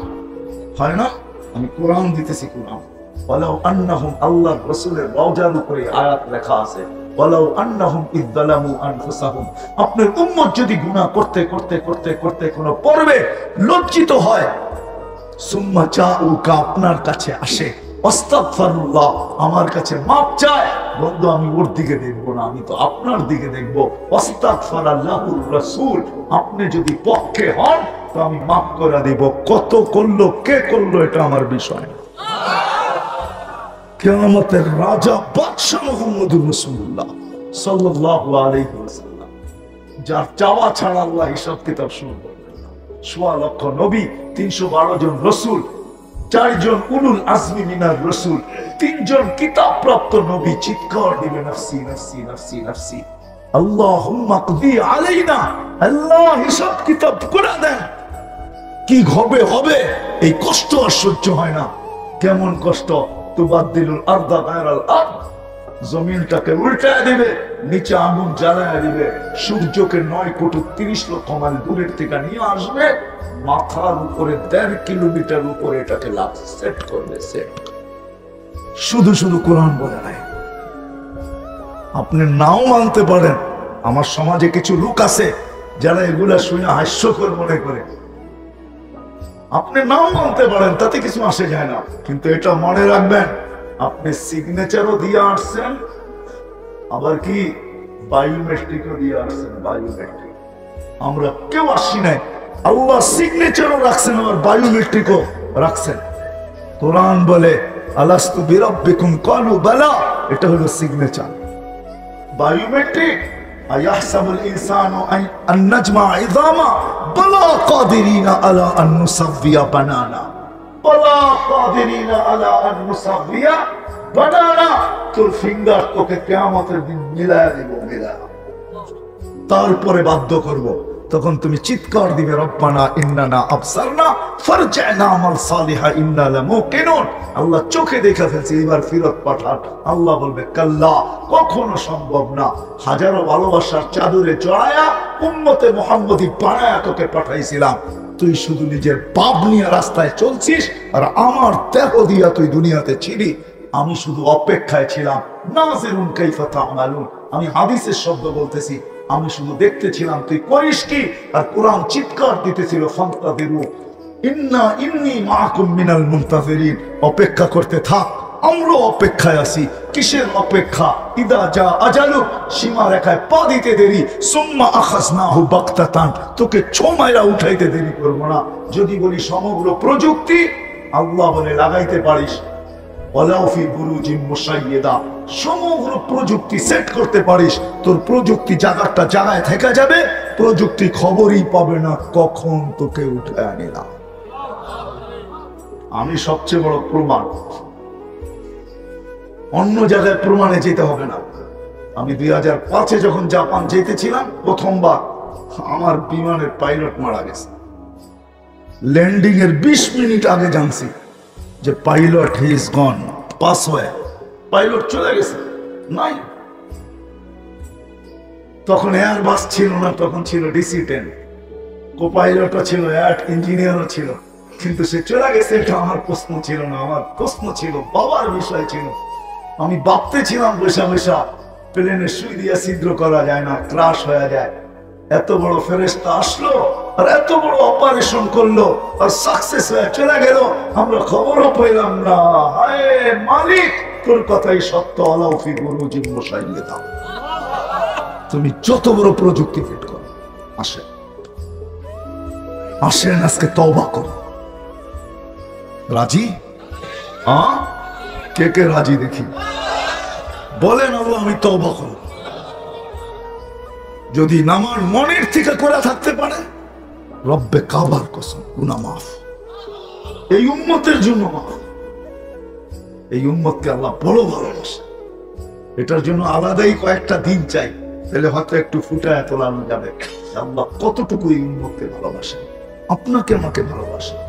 হয় না? আমি কোরআন দিতেছি, কোরআন। ওয়ালাউ আন্নাহুম, আল্লাহর রাসূলের রওজার উপরে আয়াত লেখা আছে, ওয়ালাউ আন্নাহুম ইযযালামু আনফুসাহুম। আপনার উম্মত যদি গুনাহ করতে করতে করতে করতে কোন পর্বে লজ্জিত হয়, সুম্মা জাউকা, আপনার কাছে আসে, আস্তাগফিরুল্লাহ, আমার কাছে মাপ চায়, বন্ধু আমি ওর দিকে দেখবো না, আমি তো আপনার দিকে দেখবো। আস্তাগফিরুল্লাহুর রাসূল, আপনি যদি পক্ষে হন তো আমি মাফ করে দিব। কত করলো, কে করলো, এটা আমার বিষয় না। কিয়ামতের রাজা বাদশা মুহাম্মদুর রাসূলুল্লাহ সাল্লাল্লাহু আলাইহি ওয়াসাল্লাম, যার চাওয়া ছাড়া আল্লাহ হিসাব কিতাব শুরু করবেন না। ১.৫ লক্ষ নবী, ৩১২ জন রাসূল, ৪ জন উলুল আজমি মিনার রাসূল, ৩ জন কিতাবপ্রাপ্ত নবী চিৎকার দিবে নাফসি নাফসি নাফসি নাফসি। আল্লাহুম্মা কদি আলাইনা, আল্লাহ হিসাব কিতাব করে দেন। কি হবে হবে, এই কষ্ট আর সহ্য হয় না। কেমন কষ্ট? তুবাদদিলুল আরদা গায়রাল আরদ, জমিনটাকে উল্টায় দিবে, নিচে আগুন জ্বালায় দিবে, সূর্যকে ৯ কোটি ৩০ লক্ষ মাইল দূরের থেকে নিয়ে আসবে, মাথার উপরে ১.৫ কিলোমিটার উপরে এটাকে সেট করবে। সেট শুধু শুধু কোরআন বলে নাই। আপনি নাও মানতে পারেন, আমার সমাজে কিছু লোক আছে যারা এগুলা শুনে হাস্যকর মনে করে। আপনি নাও মানতে পারেন, তাতে কিছু আসে যায় না, কিন্তু এটা মনে রাখবেন, আপনি সিগনেচারও দিয়ে আসছেন, আবার কি বায়োমেট্রিকও দিয়ে আসছেন। বায়োমেট্রিক আমরা কেউ আসি নাই, আল্লাহ সিগনেচারও রাখছেন, আবার বায়োমেট্রিকও রাখছেন। কোরআন বলে আলাস্তু বিরাব্বিকুম ক্বালু বালা, এটা হলো সিগনেচার। বায়োমেট্রিক আয়াহসাবুল ইনসানু আন নাজমা ইযামা বালা কাদিরিনা আলা আন নুসাব্বিয়া বানানা, বালা কাদিরিনা আলা আন নুসাব্বিয়া বানানা। তোর ফিঙ্গার তোকে কিয়ামতের দিন মিলায়া দেব, মিলায়া, তারপরে বাধ্য করব। তখন তুমি চিৎকার দিবে, রব্বানা ইন্নানা আবসারনা ফারজি'না আমাল সালিহা ইন্না লামুকিনুন। আল্লাহ চোখে দেখা ফেলছে, এবার ফিরত পাঠান। আল্লাহ বলবে কাল্লা, কখনো সম্ভব না। হাজারো ভালোবাসার চাদরে জড়ায়া উম্মতে মুহাম্মদী বানায়া তোকে পাঠাইছিলাম, তুই শুধু নিজের পাপ নিয়ে রাস্তায় চলছিস, আর আমার দেহ দিয়া তুই দুনিয়াতে ছিলি। আমি শুধু অপেক্ষায় ছিলাম, নাযিরুন কাইফা তা'মালুন। আমি হাদিসের শব্দ বলতেছি, আমি শুধু দেখতেছিলাম তুই করিস কি। আর কোরআন চিৎকার দিতেছিল, ফান্তাযিরু ইন্নী মাআকুম মিনাল মুনতাযিরিন। অপেক্ষা করতে থাক, আমরা অপেক্ষায় আছি। কিসের অপেক্ষা? ইদা জা আজালু, সীমা রেখায় পা দিতে দেরি, সুম্মা আখাযনাহু বাগতাতান, তোকে ছোমাইরা উঠাইতে দেরি করব না। যদি বলি সমগ্র প্রযুক্তি, আল্লাহ বলে লাগাইতে পারিস, ওয়ালাউ ফি বুরুজিন মুশাইয়্যিদা, সমগ্র প্রযুক্তি সেট করতে পারিস, তোর প্রযুক্তি জায়গাটা জায়গায় থেকে যাবে, প্রযুক্তি খবরই পাবে না কখন তোকে উঠে আনিলাম। আমি সবচেয়ে বড় প্রমাণ, অন্য জায়গায় প্রমাণে যেতে হবে না। আমি 2005-এ যখন জাপান যেতেছিলাম, প্রথমবার আমার বিমানের পাইলট মারা গেছে। ল্যান্ডিং এর 20 মিনিট আগে জানছি যে pilot he is gone, pass হয়ে পাইলট চলে গেছে, নাই। তখন এয়ারবাস ছিল না, তখন ছিল DC-10, কো পাইলটও ছিল, এয়ার ইঞ্জিনিয়ারও ছিল, কিন্তু সে চলে গেছে। এটা আমার প্রশ্ন ছিল না, আমার প্রশ্ন ছিল বাবার বিষয় ছিল। আমি ভাবতেছিলাম বৈশা বৈশা, প্লেনে সুই দিয়ে ছিদ্র করা যায় না, ক্রাশ হয়ে যায়। এত বড় ফেরেশতা আসলো আর এত বড় অপারেশন করলো আর সাকসেস হয়ে চলে গেল, আমরা খবরও পেলাম না। হায় মালিক, তোর কথাই সত্য। আলাউ ফি বুরুজিন মুশাইয়্যিদা, তুমি যত বড় প্রযুক্তি ফিট করো, আসেন আসেন, আজকে তওবা করো। রাজি? কে কে রাজি দেখি? বলেন আল্লাহ আমি তওবা করব। যদি নামার মনের থেকে করে থাকতে পারে, রব্বে কাবার কসম, গুনাহ মাফ। এই উম্মতের জন্য মাফ। এই উম্মতকে আল্লাহ বড় ভালোবাসে, এটার জন্য আলাদাই কয়েকটা দিন চাই। তাহলে হয়তো একটু ফুটায় তোলানো যাবে আল্লাহ কতটুকু এই উম্মতকে ভালোবাসেন, আপনাকে আমাকে ভালোবাসেন।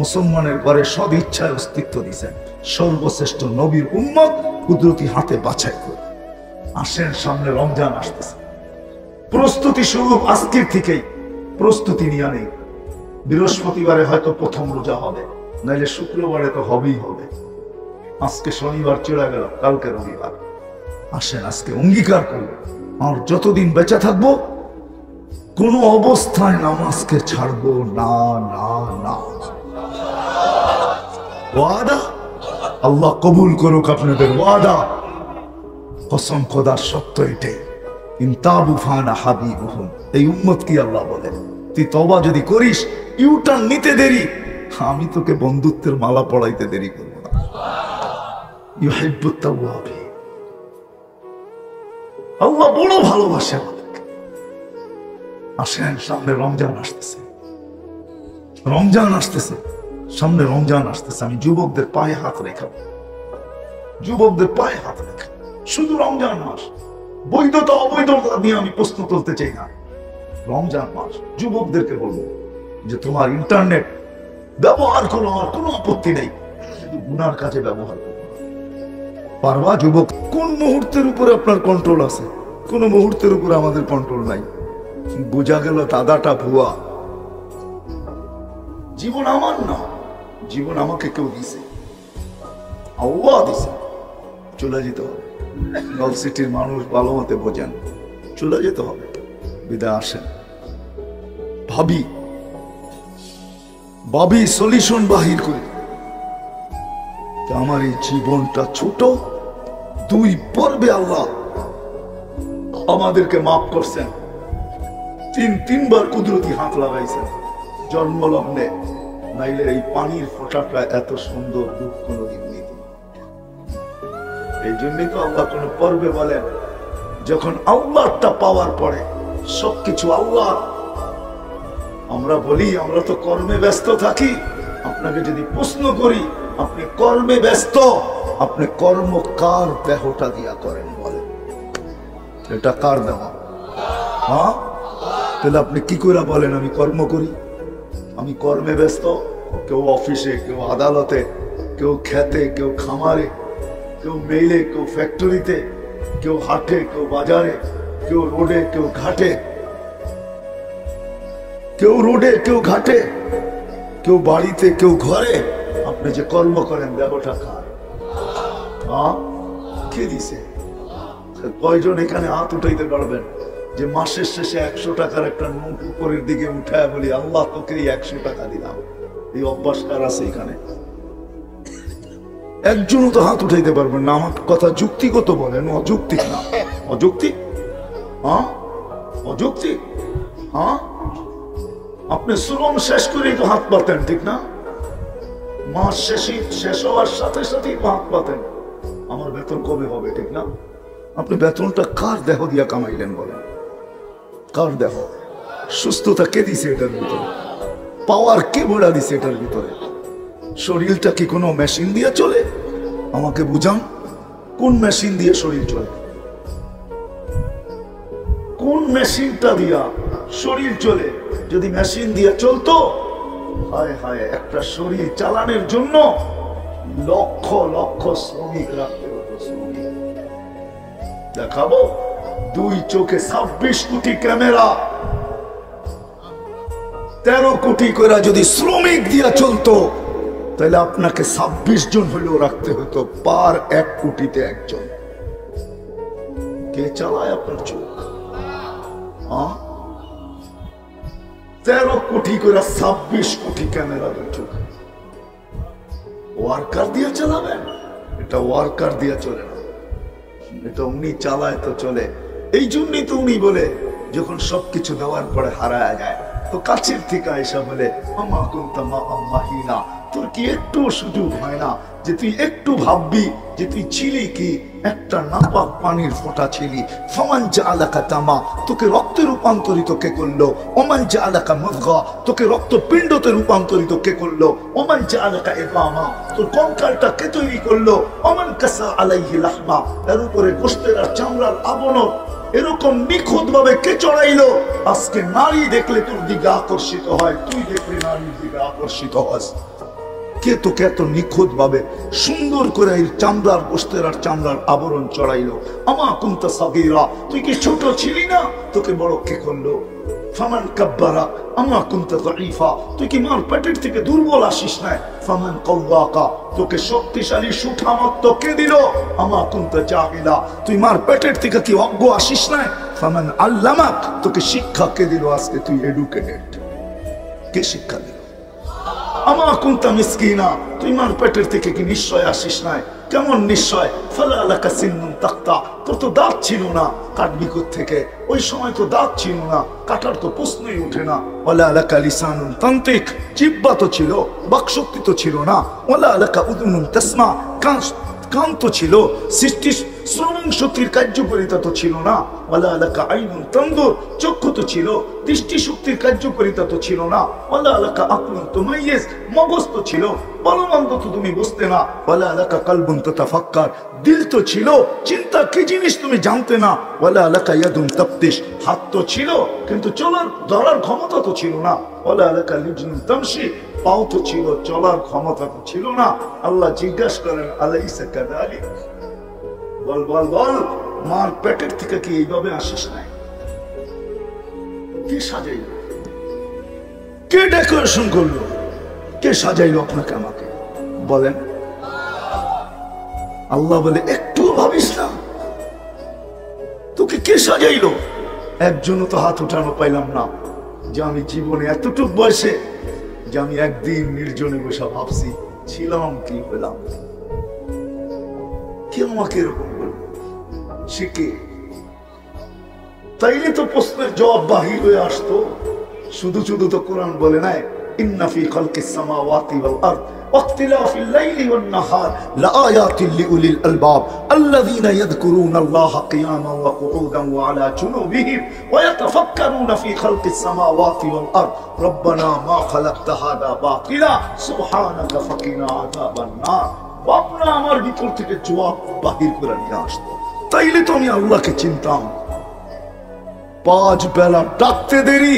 মুসলমানের ঘরে সব ইচ্ছায় অস্তিত্ব দিয়েছেন, সর্বশ্রেষ্ঠ নবীর উম্মত কুদরতি হাতে বাছাই করে। আসেন, সামনে রমজান আসতেছে, প্রস্তুতি শুরু আজকের থেকেই, প্রস্তুতি নিয়ে নেই। বৃহস্পতিবারে হয়তো প্রথম রোজা হবে, নাইলে শুক্রবারে তো হবেই হবে। আজকে শনিবার চলে গেল, কালকে রবিবার। আসেন আজকে অঙ্গীকার করি, আর যতদিন বেঁচে থাকবো কোন অবস্থায় নামাজকে ছাড়বো না, না, না। ওয়াদা আল্লাহ কবুল করুক আপনাদের ওয়াদা। কসম খোদার সত্য এটাই। ইনতাবু ফানা হাবিবুহুম, এই উম্মত কি আল্লাহ বলেন, তুই তওবা যদি করিস, ইউটার্ন নিতে দেরি, আমি তোকে বন্ধুত্বের মালা পড়াইতে দেরি করবো না। ইউহিব্বুত তাওয়াবিন, আল্লাহ বড় ভালোবাসে আমাদেরকে। আসেন, সামনে রমজান আসতেছে, রমজান আসতেছে, সামনে রমজান আসতেছে। আমি যুবকদের পায়ে হাত রেখাবো, যুবকদের পায়ে হাত রেখাবো। শুধু রমজান মাস, বৈধতা অবৈধতা নিয়ে আমি প্রশ্ন তুলতে চাই না। রমজান মাস যুবকদেরকে বলবো যে তোমার ইন্টারনেট ব্যবহার করো, আমার কোনো আপত্তি নেই, কিন্তু গুনার কাজে ব্যবহার করো পারবা। যুবক, কোন মুহূর্তের উপরে আপনার কন্ট্রোল আছে? কোন মুহূর্তের উপরে আমাদের কন্ট্রোল নাই। বোঝা গেল দাদাটা ভুয়া। জীবন আমার না, জীবন আমাকে কেউ দিছে, আল্লাহ দিছে। চলে যেতে হবে, নল সিটির মানুষ ভালো মতে বোঝেন, চলে যেতে হবে। বিদায় আসেন, ভাবি ভাবি সলিউশন বাহির করি। আমার এই জীবনটা ছোট, দুই পর্বে আল্লাহ আমাদেরকে মাফ করছেন, তিনবার কুদরতি হাত লাগাইছেন জন্মলগ্নে, নাইলে এই পানির ফোঁটাটা এত সুন্দর রূপ কোনদিন নিত। এই জন্যই তো আল্লাহ কোন পর্বে বলেন, যখন আল্লাহটা পাওয়ার পরে সবকিছু আল্লাহ। আমরা বলি আমরা তো কর্মে ব্যস্ত থাকি, আপনাকে যদি প্রশ্ন করি আপনি কর্মে ব্যস্ত, আপনি কর্ম কার দেহটা দিয়া করেন বলেন? এটা কার দেওয়া? হ্যাঁ, তাহলে আপনি কি করে বলেন আমি কর্ম করি? আমি কর্মে ব্যস্ত। কেউ অফিসে, কেউ আদালতে, কেউ খেতে, কেউ খামারে, কেউ মেইলে, কেউ ফ্যাক্টরিতে, কেউ হাটে, কেউ বাজারে, কেউ রোডে, কেউ ঘাটে, কেউ রোডে, কেউ ঘাটে, কেউ বাড়িতে, কেউ ঘরে। আপনি যে কর্ম করেন দেহটা কার? কে দিছে? কয়জন এখানে হাত উঠাইতে পারবেন যে মাসের শেষে 100 টাকার একটা নোট উপরের দিকে উঠায় বলি আল্লাহ তোকে 100 টাকা দিলাম? এই অভ্যাস কার আছে এখানে? একজনও তো হাত উঠাইতে পারবেন না। আমার কথা যুক্তিগত বলেন, অযৌক্তিক না। অযৌক্তিক? হ্যাঁ, অযৌক্তিক। হ্যাঁ, আপনি শ্রম শেষ করেই তো হাত পাতেন, ঠিক না? মাস শেষ হওয়ার সাথে সাথেই হাত পাতেন আমার বেতন কবে হবে, ঠিক না? আপনি বেতনটা কার দেহ দিয়া কামাইলেন বলেন? কার দেহ? সুস্থতা কে দিছে এটার ভিতরে? পাওয়ার কে বড়া দিছে এটার ভিতরে? শরীরটা কি কোনো মেশিন দিয়ে চলে? আমাকে বুঝান, কোন মেশিন দিয়ে শরীর চলে? কোন মেশিনটা দিয়া শরীর চলে? যদি মেশিন দিয়ে চলতো, হায় হায়, একটা শরীর চালানোর জন্য লক্ষ লক্ষ শ্রমিক রাখতে হতো। শ্রমিক দেখাবো, 2 চোখে 26 কোটি ক্যামেরা, 13 কোটি করে যদি শ্রমিক দিয়া চলতো, তাহলে আপনাকে 26 জন হলেও রাখতে হতো, পার 1 কোটিতে একজন। কে চালায় আপনার চোখ? 13 কোটি করে 26 কোটি ক্যামেরা চোখ। ওয়ার্কার দিয়ে চালাবেন? এটা ওয়ার্কার দিয়ে চলে না, এটা উনি চালায় তো চলে। এই জন্যই তো উনি বলে, যখন সবকিছু দেওয়ার পরে হারায় যায় তো কাছের থেকে আয়সা বলে আমা কুনতা মা আম্মাহিনা, তোর কি একটু সুযোগ হয় না যে তুই একটু ভাববি যে তুই ছিলি কি? একটা নাপাক পানির ফোঁটা ছিলি। ফামান জাআলাকা তামা, তোকে রক্তে রূপান্তরিত কে করলো? ওমান জাআলাকা মুদগা, তোকে রক্তপিণ্ডতে রূপান্তরিত কে করলো? ওমান জাআলাকা ইযামা, তোর কঙ্কালটা কে তৈরি করলো? ওমান কাসা আলাইহি লাহমা, এর উপরে গোশতের আর চামড়ার আবরণ এরকম নিখুঁত ভাবে কে চড়াইলো? আজকে নারী দেখলে তোর দিকে আকর্ষিত হয়, তুই দেখলে নারীর দিকে আকর্ষিত হস। কে তোকে এত নিখুঁত ভাবে সুন্দর করে এই চামড়ার গোস্তের আর চামড়ার আবরণ চড়াইলো? আমা কুনতা সাগীরা, তুই কি ছোট ছিলি না? তোকে বড় কে করলো? ফামান কাব্বারা আমা কুনতা যায়ীফা, তুই কি মার পেটের থেকে দুর্বল আসিস না? ফামান কাওয়াকা, তোকে শক্তিশালী সুঠামত্ব কে দিল? আমা কুনতা জাহিলা, তুই মার পেটের থেকে কি অজ্ঞ আসিস না? ফামান আল্লামাক, তোকে শিক্ষা কে দিল? আজকে তুই এডুকেটেড, কে শিক্ষা দিল? আমা কুনতা মিসকিনা, তুই মার পেটের থেকে কি নিশ্চয় আসিস না? কেমন নিশ্চয়? ফালা লাকা সিন্নুন তাক্তা, তোর তো দাঁত ছিল না, কাটবি থেকে? ওই সময় তো দাঁত ছিল না, কাটার তো প্রশ্নই ওঠে না। ওয়ালা লাকা লিসানুন তানতিক, জিহ্বা তো ছিল, বাকশক্তি তো ছিল না। ওয়ালা লাকা উযুনুন তাসমা, কান তো ছিল, সৃষ্টি শ্রবণ শক্তির কার্যকারিতা তো ছিল না। ওয়ালা লাকা আইনুন তানদুর, চক্ষু তো ছিল, দৃষ্টি শক্তির কার্যকারিতা তো ছিল না। ওয়ালা লাকা আকলুন তুমাইয়িজ, মগজ তো ছিল, বলমন্দ তো তুমি বুঝতে না। ওয়ালা লাকা কলবুন তাতাফাক্কার, দিল তো ছিল, চিন্তা কি জিনিস তুমি জানতে না। ওয়ালা লাকা ইয়াদুন তাবতিশ, হাত তো ছিল কিন্তু চলার ধরার ক্ষমতা তো ছিল না। ওয়ালা লাকা লিজনুন তামশি, পাও তো ছিল, চলার ক্ষমতা তো ছিল না। আল্লাহ জিজ্ঞাসা করেন আলাইসা কাযালিক, বল বল বল, মার পেটের থেকে কি এইভাবে আসিস নাই? কে সাজাইল? কে ডেকোরেশন করলো? কে সাজাইলো আপনাকে আমাকে? বলেন। আল্লাহ বলে একটু ভাবিস না, তোকে কে সাজাইলো? একজনও তো হাত উঠানো পাইলাম না যে আমি জীবনে এতটুকু বয়সে যে আমি একদিন নির্জনে বসে ভাবছি ছিলাম কি হলাম। কে আমাকে এরকম বলল? সে কে? তাইলে তো প্রশ্নের জবাব বাহির হয়ে আসতো। শুধু শুধু তো কোরআন বলে নাই ইন্না ফি খালকিস সামাওয়াতি ওয়াল আরদ ওয়াখতিলাফিল লাইলি ওয়ান নাহার লাআয়াতিন লিউলিল আলবাব আল্লাযীনা ইয়াযকুরুনাল্লাহা কিয়ামান ওয়া কুউদান ওয়া আলা জুনুবিহিম ওয়া ইয়াতাফাক্কারুনা ফি খালকিস সামাওয়াতি ওয়াল আরদ রব্বানা মা খালাকতা হাযা বাতিলা সুবহানাকা ফাকিনা আযাবান নার। বাপনা আমার ভিতর থেকে জবাব বাহির করে নিয়ে আসতো, তাইলে তো আমি আল্লাহকে চিনতাম। 5 বেলা ডাকতে দেরি,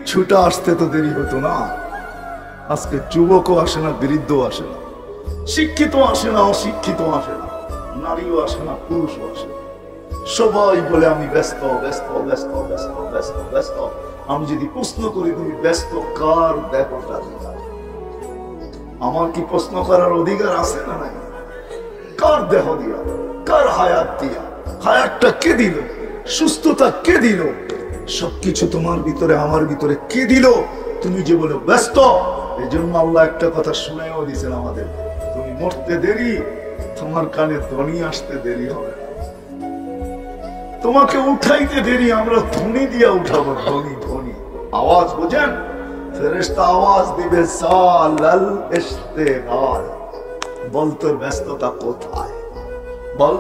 ছুটে আসতে তো দেরি হতো না। আজকে যুবকও আসে না, বৃদ্ধ আসে না, শিক্ষিত আসে না, অশিক্ষিত আসে না, নারীও আসে না, পুরুষও আসে না। সবাই বলে আমি ব্যস্ত ব্যস্ত ব্যস্ত ব্যস্ত ব্যস্ত ব্যস্ত। আমি যদি প্রশ্ন করি তুমি ব্যস্ত কার ব্যাপারটা? আমার কি প্রশ্ন করার অধিকার আছে না নাই? কার দেহ দিয়া, কার হায়াত দিয়া? হায়াতটা কে দিল? সুস্থতা কে দিল? সবকিছু তোমার ভিতরে আমার ভিতরে কে দিল? তুমি যে বলে ব্যস্ত। এই জন্য আল্লাহ একটা কথা শুনেও দিয়েছেন আমাদের, তুমি মরতে দেরি, তোমার কানে ধ্বনি আসতে দেরি হবে। তোমাকে উঠাইতে দেরি, আমরা ধ্বনি দিয়া উঠাবো। ধ্বনি ধ্বনি আওয়াজ বোঝেন? ফেরেশতা আওয়াজ দিবে সালাল ইস্তেগাল। বল তোর ব্যস্ততা কোথায়? বল।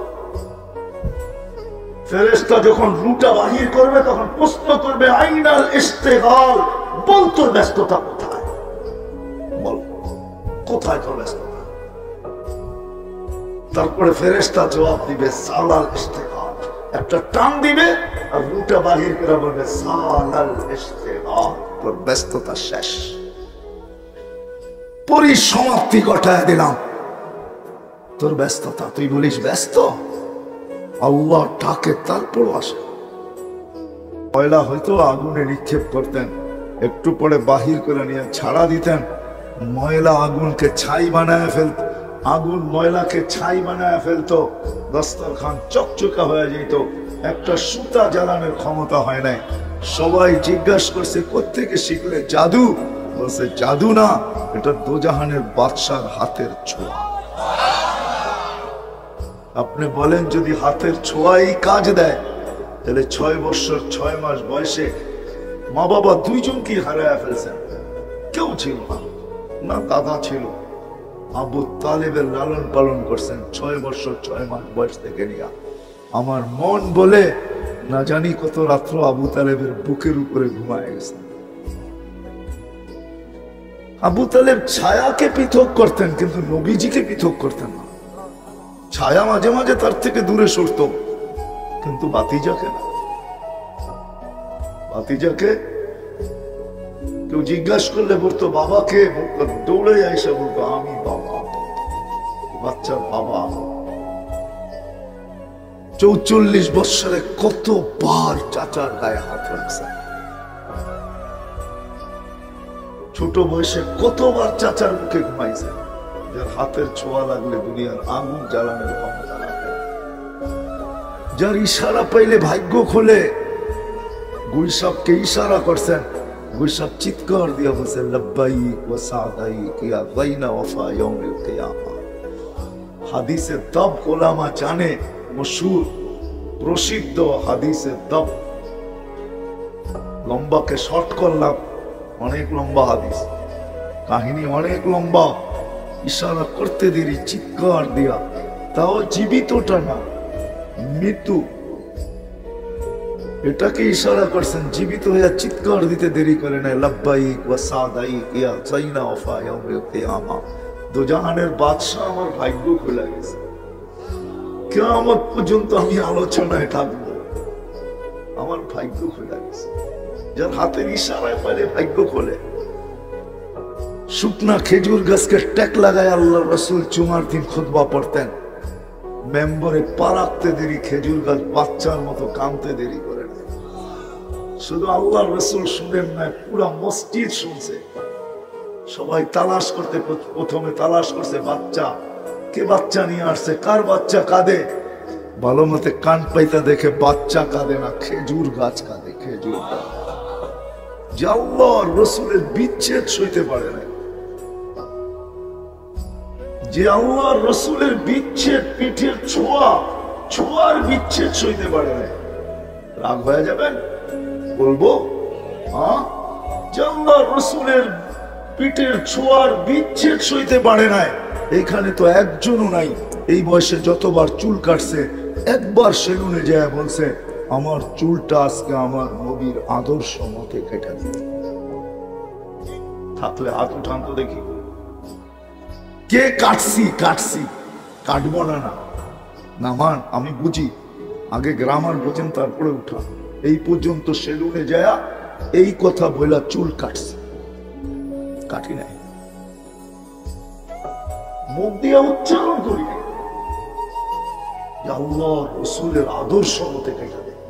ফেরেশতা যখন রুটা বাহির করবে তখন প্রশ্ন করবে আইনাল ইস্তেগাল, বল তোর ব্যস্ততা কোথায়? বল কোথায় তোর ব্যস্ততা? তারপরে ফেরেশতা জবাব দিবে সালাল ইস্তেগাল, একটা টান দিবে আর রুটা বাহির করে বলবে সালাল ইস্তেগাল, তোর ব্যস্ততা শেষ। পরিসমাপ্তি ঘটায় দিলাম তোর ব্যস্ততা। তুই বলিস ব্যস্ত, আল্লাহ ডাকে তারপর আসে। ময়লা হয়তো আগুনে নিক্ষেপ করতেন, একটু পরে বাহির করে নিয়ে ছাড়া দিতেন, ময়লা আগুনকে ছাই বানায় ফেলত, আগুন ময়লাকে ছাই বানায় ফেলতো, দস্তরখান চকচকা হয়ে যেত, একটা সুতা জ্বালানোর ক্ষমতা হয় নাই। সবাই জিজ্ঞাসা করছে কোত্থেকে শিখলে? জাদু। বলছে জাদু না, এটা দোজাহানের বাদশার হাতের ছোঁয়া। আপনি বলেন যদি হাতের ছোঁয়াই কাজ দেয়, তাহলে 6 বছর 6 মাস বয়সে মা বাবা দুইজনকে হারায় ফেলছেন। কেউ ছিল না, না দাদা ছিল, আবু তালেবের লালন পালন করছেন 6 বছর 6 মাস বয়স থেকে নিয়ে। আমার মন বলে না জানি কত রাত্র আবু তালেবের বুকের উপরে ঘুমায় গেছে। আবু তালেব ছায়াকে পৃথক করতেন কিন্তু নবীজিকে পৃথক করতেন না। ছায়া মাঝে মাঝে তার থেকে দূরে সরত কিন্তু ভাতিজাকে না। ভাতিজাকে কেউ জিজ্ঞাসা করলে বলতো বাবাকে, দৌড়ে এসে বলতো আমি বাবা, বাচ্চার বাবা। 44 বৎসরে কতবার চাচার গায়ে হাত রাখছে, ছোট বয়সে কতবার চাচার মুখে ঘুমাইছে, যার হাতের ছোঁয়া লাগলে দুনিয়ার আগুন জ্বালানোর ক্ষমতা রাখে, যার ইশারা পাইলে ভাগ্য খোলে। গুইসাবকে ইশারা করছেন, গুইসাব চিৎকার দিয়া বলছেন লব্বাইক ওয়া সাদাইক ইয়া গায়না ওয়াফা ইয়াউমিল কিয়ামা। হাদিসের দব ওলামা জানে, মশহুর প্রসিদ্ধ হাদিসের দব। লম্বাকে শর্ট করলাম, অনেক লম্বা হাদিস, কাহিনী অনেক লম্বা। ইশারা করতে দেরি, চিৎকার দিয়া, তাও জীবিতটা না, মৃত্যু। এটাকে ইশারা করছেন, জীবিত হইয়া চিৎকার দিতে দেরি করে না। লব্বাইক ওয়া সাদাইক ইয়া গায়না ওয়াফা ইয়াউমিল কিয়ামা। দুজাহানের বাদশা আমার ভাগ্য খুলে গেছে, কিয়ামত পর্যন্ত আমি আলোচনায় থাকবো, আমার ভাগ্য খুলে গেছে। যার হাতের ইশারায় পারে ভাগ্য খোলে। শুকনা খেজুর গাছকে ট্যাক লাগায় আল্লাহ রাসূল জুমার দিন খুতবা পড়তেন, মেম্বরে পা রাখতে দেরি খেজুর গাছ বাচ্চার মতো কাঁদতে দেরি করে না। শুধু আল্লাহ রাসূল শুনেন না, পুরা মসজিদ শুনছে। সবাই তালাশ করতে, প্রথমে তালাশ করছে বাচ্চা, কে বাচ্চা নিয়ে আসছে, কার বাচ্চা কাঁদে। ভালো মতে কান পাইতা দেখে বাচ্চা কাঁদে না, খেজুর গাছ কাঁদে, খেজুর গাছ। যে আল্লাহর রাসূলের বিচ্ছেদ সইতে পারে না, যে আল্লাহর রাসূলের বিচ্ছেদ, পিঠের ছোঁয়ার বিচ্ছেদ সইতে পারে না, রাগ হয়ে যাবেন বলবো? যে আল্লাহর রাসূলের পিঠের ছোঁয়ার বিচ্ছেদ সইতে পারে না, এখানে তো একজনও নাই। এই বয়সে যতবার চুল কাটছে, একবার সেলুনে যায় বলছে আমার চুলটা আজকে আমার নবীর আদর্শ মতে কেটে দিবে। থাকলে হাত উঠান তো দেখি, কে কাটছি কাটবো না না মান, আমি বুঝি, আগে গ্রামার বোঝেন তারপরে উঠা। এই পর্যন্ত সেলুনে যায় এই কথা বলা চুল কাটছি, কাটি নাই, মুখ দিয়ে উচ্চারণ করি নাই, আল্লাহ রাসূলের আদর্শ মতে কেটে দেয়।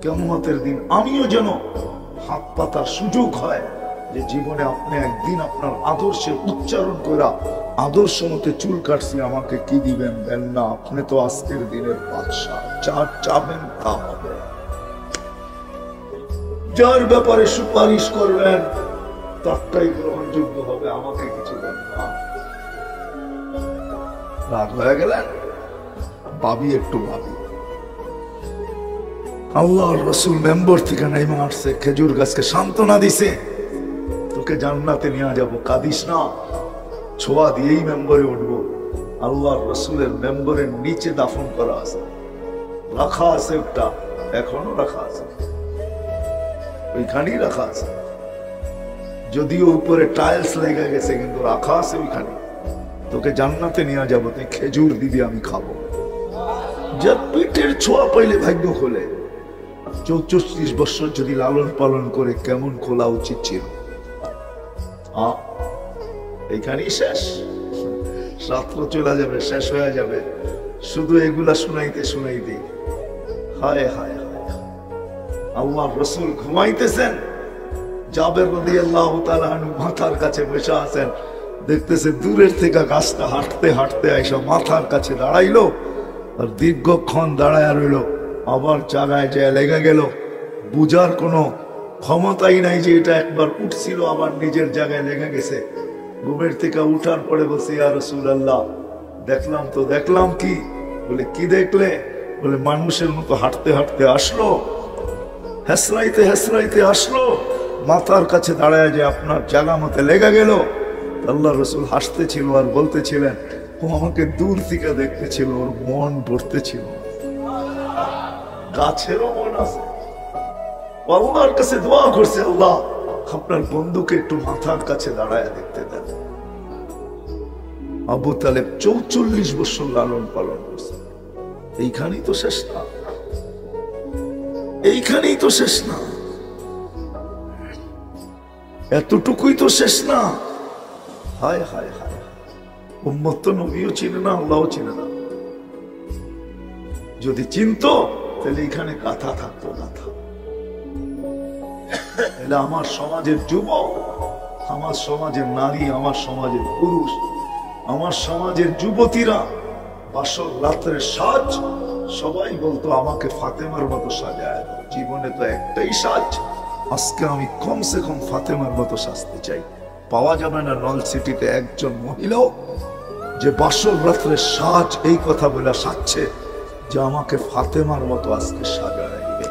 কিয়ামতের দিন আমিও যেন হাত পাতার সুযোগ হয়, যে জীবনে আপনি একদিন আপনার আদর্শের উচ্চারণ করা, আদর্শ মতে চুল কাটছি, আমাকে কি দিবেন দেন না, আপনি তো আজকের দিনের বাদশা, যা চাবেন তা হবে। যার ব্যাপারে সুপারিশ করবেন তারটাই গ্রহণযোগ্য হবে, আমাকে কিছু দেন না। রাগ হয়ে গেলেন, ভাবি একটু ভাবি। আল্লাহর রাসূল মেম্বর থেকে নেমে আসছে, খেজুর গাছকে সান্ত্বনা দিছে, তোকে জান্নাতে নিয়ে যাব, কাঁদিস না, ছোঁয়া দিয়েই মেম্বরে উঠবো। আল্লাহর রাসূলের মেম্বরের নিচে দাফন করা আছে, রাখা আছে, একটা এখনো রাখা আছে, ওইখানেই রাখা আছে, যদিও উপরে টাইলস লেগে গেছে, কিন্তু রাখা আছে ওইখানে। তোকে জান্নাতে নিয়ে যাবো, তুই খেজুর দিবি, আমি খাবো। যার পিঠের ছোঁয়া পাইলে ভাগ্য খোলে। 34 বছর যদি লালন পালন করে, কেমন খোলা উচিত ছিল? এইখানেই শেষ, রাত্র চলে যাবে, শেষ হয়ে যাবে, শুধু এগুলা শুনাইতে হায় হায় হায়। আল্লাহর রাসূল ঘুমাইতেছেন, জাবের রাদিয়াল্লাহু তাআলা আনহু মাথার কাছে বসে আছেন, দেখতেছে দূরের থেকে গাছটা হাঁটতে হাঁটতে আইসা মাথার কাছে দাঁড়াইলো, আর দীর্ঘক্ষণ দাঁড়ায় রইল, আবার জায়গায় যায় লেগে গেল। বুঝার কোনো ক্ষমতাই নাই যে এটা একবার উঠছিল আবার নিজের জায়গায় লেগে গেছে। ঘুমের থেকে উঠার পরে বলছে, ইয়া রাসূলুল্লাহ, দেখলাম তো। দেখলাম কি? বলে কি দেখলে? বলে মানুষের মতো হাঁটতে হাঁটতে আসলো, হেসরাইতে হেসরাইতে আসলো, মাথার কাছে দাঁড়ায় যে আপনার জায়গা মতে লেগে গেল। আল্লাহ রাসূল হাসতেছিল আর বলতেছিলেন, ও আমাকে দূর থেকে দেখতেছিল, ওর মন ভরতেছিল। গাছেরও মন আছে, আল্লাহর কাছে দোয়া করছে, আল্লাহ আপনার বন্ধুকে একটু মাথার কাছে দাঁড়ায় দেখতে দেন। আবু তালেব 44 বছর লালন পালন করছে। এইখানেই তো শেষ না, এইখানেই তো শেষ না। এতটুকুই তো শেষ না। হায় হায় হায়, উম্মত তো নবীও চিনে না, আল্লাহও চিনে না। যদি চিনতো তাহলে এখানে গাথা থাকতো, গাথা। তাহলে আমার সমাজের যুবক, আমার সমাজের নারী, আমার সমাজের পুরুষ, আমার সমাজের যুবতীরা বাসর রাত্রের সাজ, সবাই বলতো আমাকে ফাতেমার মতো সাজায় দাও। জীবনে তো একটাই সাজ, আজকে আমি কমসে কম ফাতেমার মতো সাজতে চাই। পাওয়া যাবে না নলসিটিতে একজন মহিলাও যে বাসর রাত্রের সাজ এই কথা বলে সাজছে যে আমাকে ফাতেমার মতো আজকে সাজায় দিবে।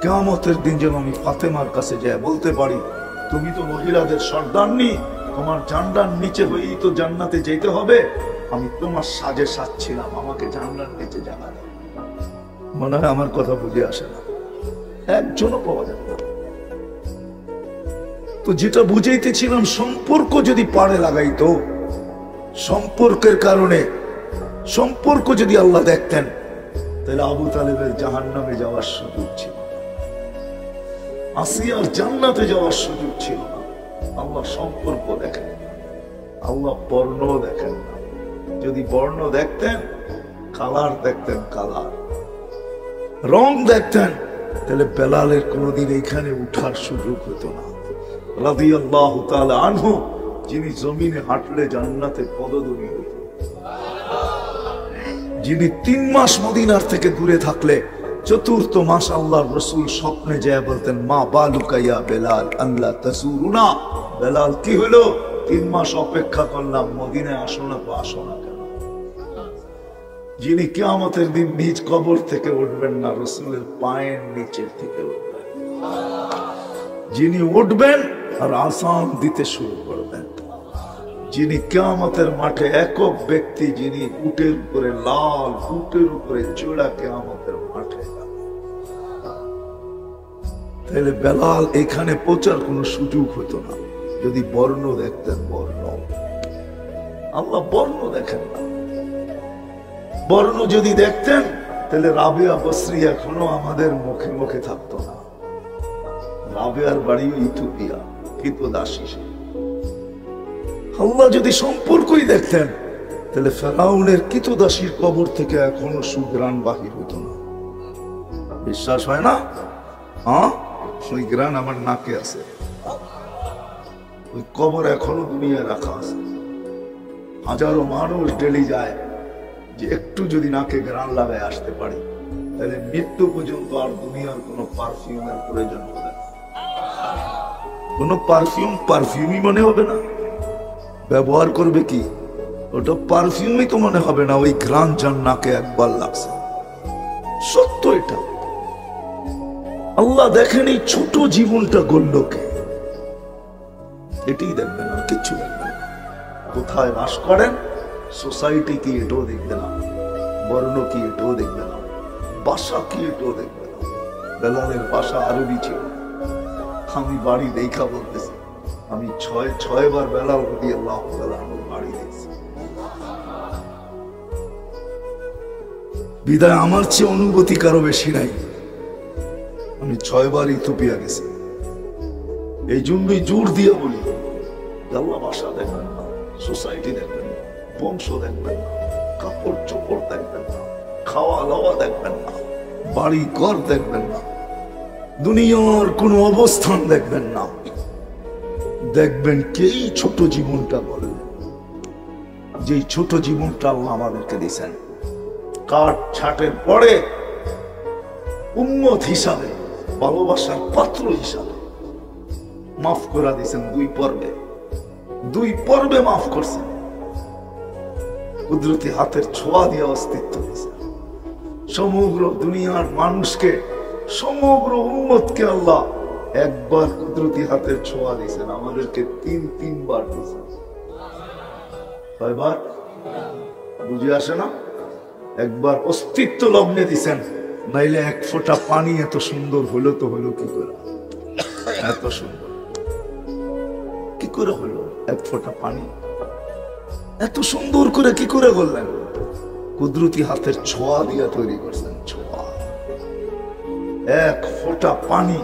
কিয়ামতের দিন যেন আমি ফাতেমার কাছে যাই বলতে পারি, তুমি তো মহিলাদের সর্দারনি, তোমার জান্নার নিচে হয়েই তো জান্নাতে যেতে হবে, আমি তোমার সাজে সাজছিলাম, আমাকে জান্নার নিচে জানা দাও। মনে হয় আমার কথা বুঝে আসে না, একজনও পাওয়া যাবে না। তো যেটা বুঝাইতেছিলাম, সম্পর্ক যদি পাড়ে লাগাইতো, সম্পর্কের কারণে, সম্পর্ক যদি আল্লাহ দেখতেন, তাহলে আবু তালেবের জাহান্নামে যাওয়ার সুযোগ ছিল, আসিয়ার জান্নাতে যাওয়ার সুযোগ ছিল না। আল্লাহ সম্পর্ক দেখেন, আল্লাহ বর্ণ দেখেন না। যদি বর্ণ দেখতেন, কালার দেখতেন, কালার রং দেখতেন, তাহলে বেলালের কোনোদিন এখানে উঠার সুযোগ হতো না। রাদিয়াল্লাহু তাআলা আনহু, যিনি জমিনে হাঁটলে জান্নাতে পদধ্বনি হতো, যিনি 3 মাস মদিনার থেকে দূরে থাকলে চতুর্থ মাস আল্লাহর রাসূল স্বপ্নে যায় বলতেন, মা বালুকা ইয়া বেলাল আল্লাহ তাসুরুনা। বেলাল কি হলো, 3 মাস অপেক্ষা করলাম, মদিনায় আসো না তো আসো না কেন? যিনি কিয়ামতের দিন নিজ কবর থেকে উঠবেন না, রাসূলের পায়ের নিচের থেকে উঠবেন, যিনি উঠবেন আর আসান দিতে শুরু করবেন, যিনি কিয়ামতের মাঠে একক ব্যক্তি, যিনি উটের উপরে লাল, উটের উপরে চূড়া কিয়ামতের মাঠে। তাহলে বেলাল এখানে পৌঁছার কোন সুযোগ হতো না যদি বর্ণ দেখতেন। বর্ণ, আল্লাহ বর্ণ দেখেন না। বর্ণ যদি দেখতেন তাহলে রাবেয়া বসরি এখনো আমাদের মুখে মুখে থাকতো না। রাবেয়ার বাড়ি ইথিওপিয়া, কৃতদাসী। আল্লাহ যদি সম্পর্কই দেখতেন তাহলে ফেরাউনের কৃতদাসীর কবর থেকে এখনো সুগ্রাণ বাহির হতো না। বিশ্বাস হয় না? হ্যাঁ, ওই গ্রাণ আমার নাকে আছে, ওই কবর এখনো দুনিয়ায় রাখা আছে। হাজারো মানুষ ডেলি যায় যে একটু যদি নাকে গ্রাণ লাগায় আসতে পারি, তাহলে মৃত্যু পর্যন্ত আর দুনিয়ার কোন পারফিউমের প্রয়োজন হবে না। কোন পারফিউমই মনে হবে না। ব্যবহার করবে কি, ওটা পারফিউমই তো মনে হবে না, ওই ঘ্রাণ যার নাকে একবার লাগছে। সত্য এটা। আল্লাহ দেখেন এই ছোট জীবনটা গড়লকে, এটাই দেখবেন, আর কিচ্ছু দেখবেন না। কোথায় বাস করেন, সোসাইটি কি এটাও দেখবে না, বর্ণ কি এটাও দেখবে না, ভাষা কি এটাও দেখবে না। বেলালের ভাষা আরবি ছিল। আমি বাড়ি দেখা বলতেছি, আমি 6 বার বেলাল রাদিয়াল্লাহু তাআলা বাড়ি দেখছি। বিদায় আমার চেয়ে অনুভূতি কারো বেশি নাই। আমি 6 বার ইথিওপিয়া গেছি। এই জন্যই জোর দিয়ে বলি, আল্লাহ ভাষা দেখবেন না, সোসাইটি দেখবেন না, বংশ দেখবেন না, কাপড় চোপড় দেখবেন না, খাওয়া দাওয়া দেখবেন না, বাড়ি ঘর দেখবেন না, দুনিয়ার কোন অবস্থান দেখবেন না। দেখবেন কে ছোট জীবনটা বলেন, যে ছোট জীবনটা আল্লাহ আমাদেরকে দিয়েছেন। কাঠ ছাটের পরে উম্মত হিসাবে, ভালোবাসার পাত্র হিসাবে মাফ করে দিয়েছেন 2 পর্বে মাফ করছেন। কুদরতি হাতের ছোঁয়া দিয়ে অস্তিত্ব দিয়েছেন। সমগ্র দুনিয়ার মানুষকে, সমগ্র উম্মতকে আল্লাহ একবার কুদরতি হাতের ছোঁয়া দিয়েছেন, আমাদেরকে 3 বার দিয়েছেন। কয়বার বুঝে আসে না? একবার অস্তিত্ব লগ্নে দিয়েছেন, নাইলে 1 ফোঁটা পানি এত সুন্দর হলো তো হলো কি করে? এত সুন্দর কি করে হলো? 1 ফোঁটা পানি এত সুন্দর করে কি করে বললেন? কুদরতি হাতের ছোঁয়া দিয়ে তৈরি করছেন। ছোঁয়া, 1 ফোঁটা পানি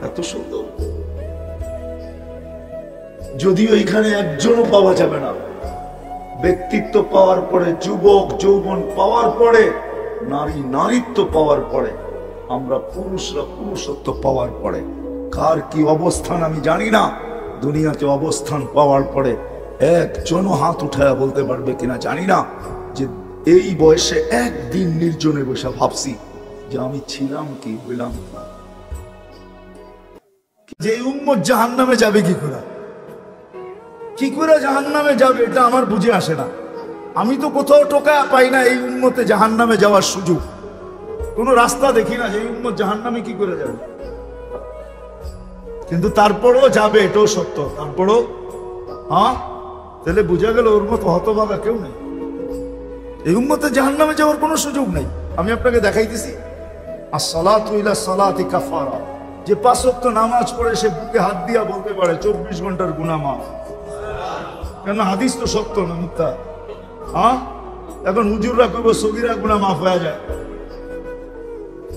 এত সুন্দর। যদিও এখানে একজনও পাওয়া যাবে না। ব্যক্তিত্ব পাওয়ার পরে, যুবক যৌবন পাওয়ার পরে, নারী নারীত্ব পাওয়ার পরে, আমরা পুরুষরা পুরুষত্ব পাওয়ার পরে, কার কি অবস্থান আমি জানি না। দুনিয়াতে অবস্থান পাওয়ার পরে একজনও হাত উঠায়া বলতে পারবে কিনা জানি না যে এই বয়সে একদিন নির্জনে বসে ভাবছি যে আমি ছিলাম কি, হইলাম যে উম্মত জাহান্নামে যাবে কি করে জাহান্নামে যাবে, এটা আমার বুঝে আসে না। আমি তো কোথাও টোকায়া পাই না এই উম্মতে জাহান্নামে যাওয়ার সুযোগ, কোন রাস্তা দেখি না যে এই উম্মত জাহান্নামে কি করে যাবে। কিন্তু তারপরেও যাবে, এটাও সত্য। তারপরেও তাহলে বুঝা গেল ওর মতো হতভাগা কেউ নেই, এই উম্মতে জাহান্নামে যাওয়ার কোনো সুযোগ নেই। আমি আপনাকে দেখাইতেছি, আসসালাতু ইলা সালাতি কাফারা, যে 5 ওয়াক্ত নামাজ পড়ে সে বুকে হাত দিয়া বলতে পারে 24 ঘন্টার গুনাহ মাফ। কেন? হাদিস তো সত্য না মিথ্যা? এখন হুজুররা কইব সগীরা গুনাহ মাফ হয়ে যায়,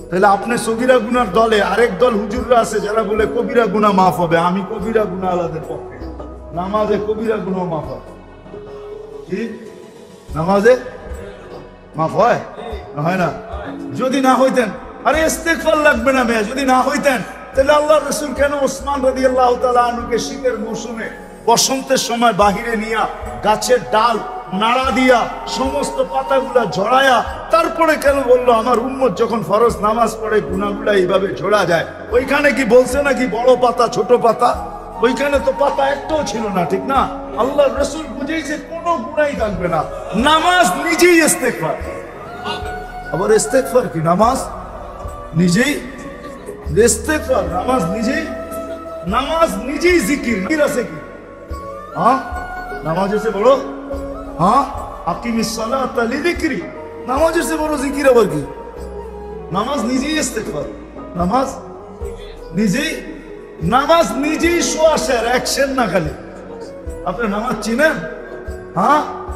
তাহলে আপনি সগীরা গুনার দলে, আরেক দল হুজুররা আছে যারা বলে কবিরা গুনাহ মাফ হবে। আমি কবিরা গুনাহ আলাদের পক্ষে, নামাজে কবিরা গুনাহ মাফ হয়। কি নামাজে মাফ হয়? না। যদি না হইতেন, আরে ইস্তেগফার লাগবে না মেয়ে, যদি না হইতেন তাহলে আল্লাহর রাসূল কেন ওসমান রাদিয়াল্লাহু তাআলা আনহুকে শীতের মৌসুমে বসন্তের সময় বাহিরে নিয়া গাছের ডাল নাড়া দিয়া সমস্ত পাতাগুলা ঝরায়া তারপরে কেন বললো আমার উম্মত যখন ফরজ নামাজ পড়ে গুনাহগুলা এইভাবে ঝরা যায়? ওইখানে কি বলছে নাকি বড় পাতা ছোট পাতা? ওইখানে তো পাতা একটাও ছিল না, ঠিক না? আল্লাহর রাসূল বুঝেইছে কোনো গুনাহই থাকবে না। নামাজ নিজেই ইস্তেগফার। আবার ইস্তেগফার কি? নামাজ নিজেই ইস্তেগফার, নামাজ নিজেই জিকির আছে কি? নামাজ এসে বড় আকিমিস সালাতা লিযিকরি, নামাজ এসে বড় জিকির আবার কি? নামাজ নিজেই ইস্তেগফার, নামাজ নিজেই সোয়াশের অ্যাকশন না খালি। আপনি নামাজ চিনেন?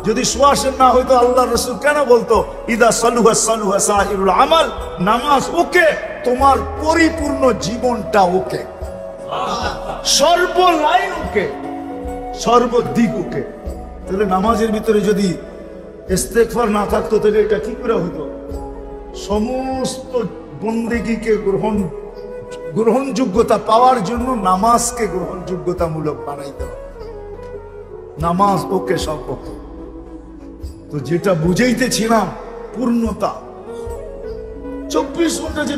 যদি সোয়াশের না হইতো আল্লাহর রাসূল কেন বলতো ইদা সালুহা সালুহা সাহিরুল আমাল, নামাজ ওকে, তোমার পরিপূর্ণ জীবনটা ওকে, সর্বলাইন ওকে, সর্বদিক ওকে। তাহলে নামাজের ভিতরে যদি ইস্তেগফার না থাকতো তাহলে এটা কি করে হতো? সমস্ত বন্দেগীকে গ্রহণযোগ্যতা পাওয়ার জন্য নামাজকে গ্রহণযোগ্যতামূলক বানাইতে হবে। নামাজ ওকে সব ওকে। তো যেটা বুঝাইতেছিলাম পূর্ণতা, 24 ঘন্টা যে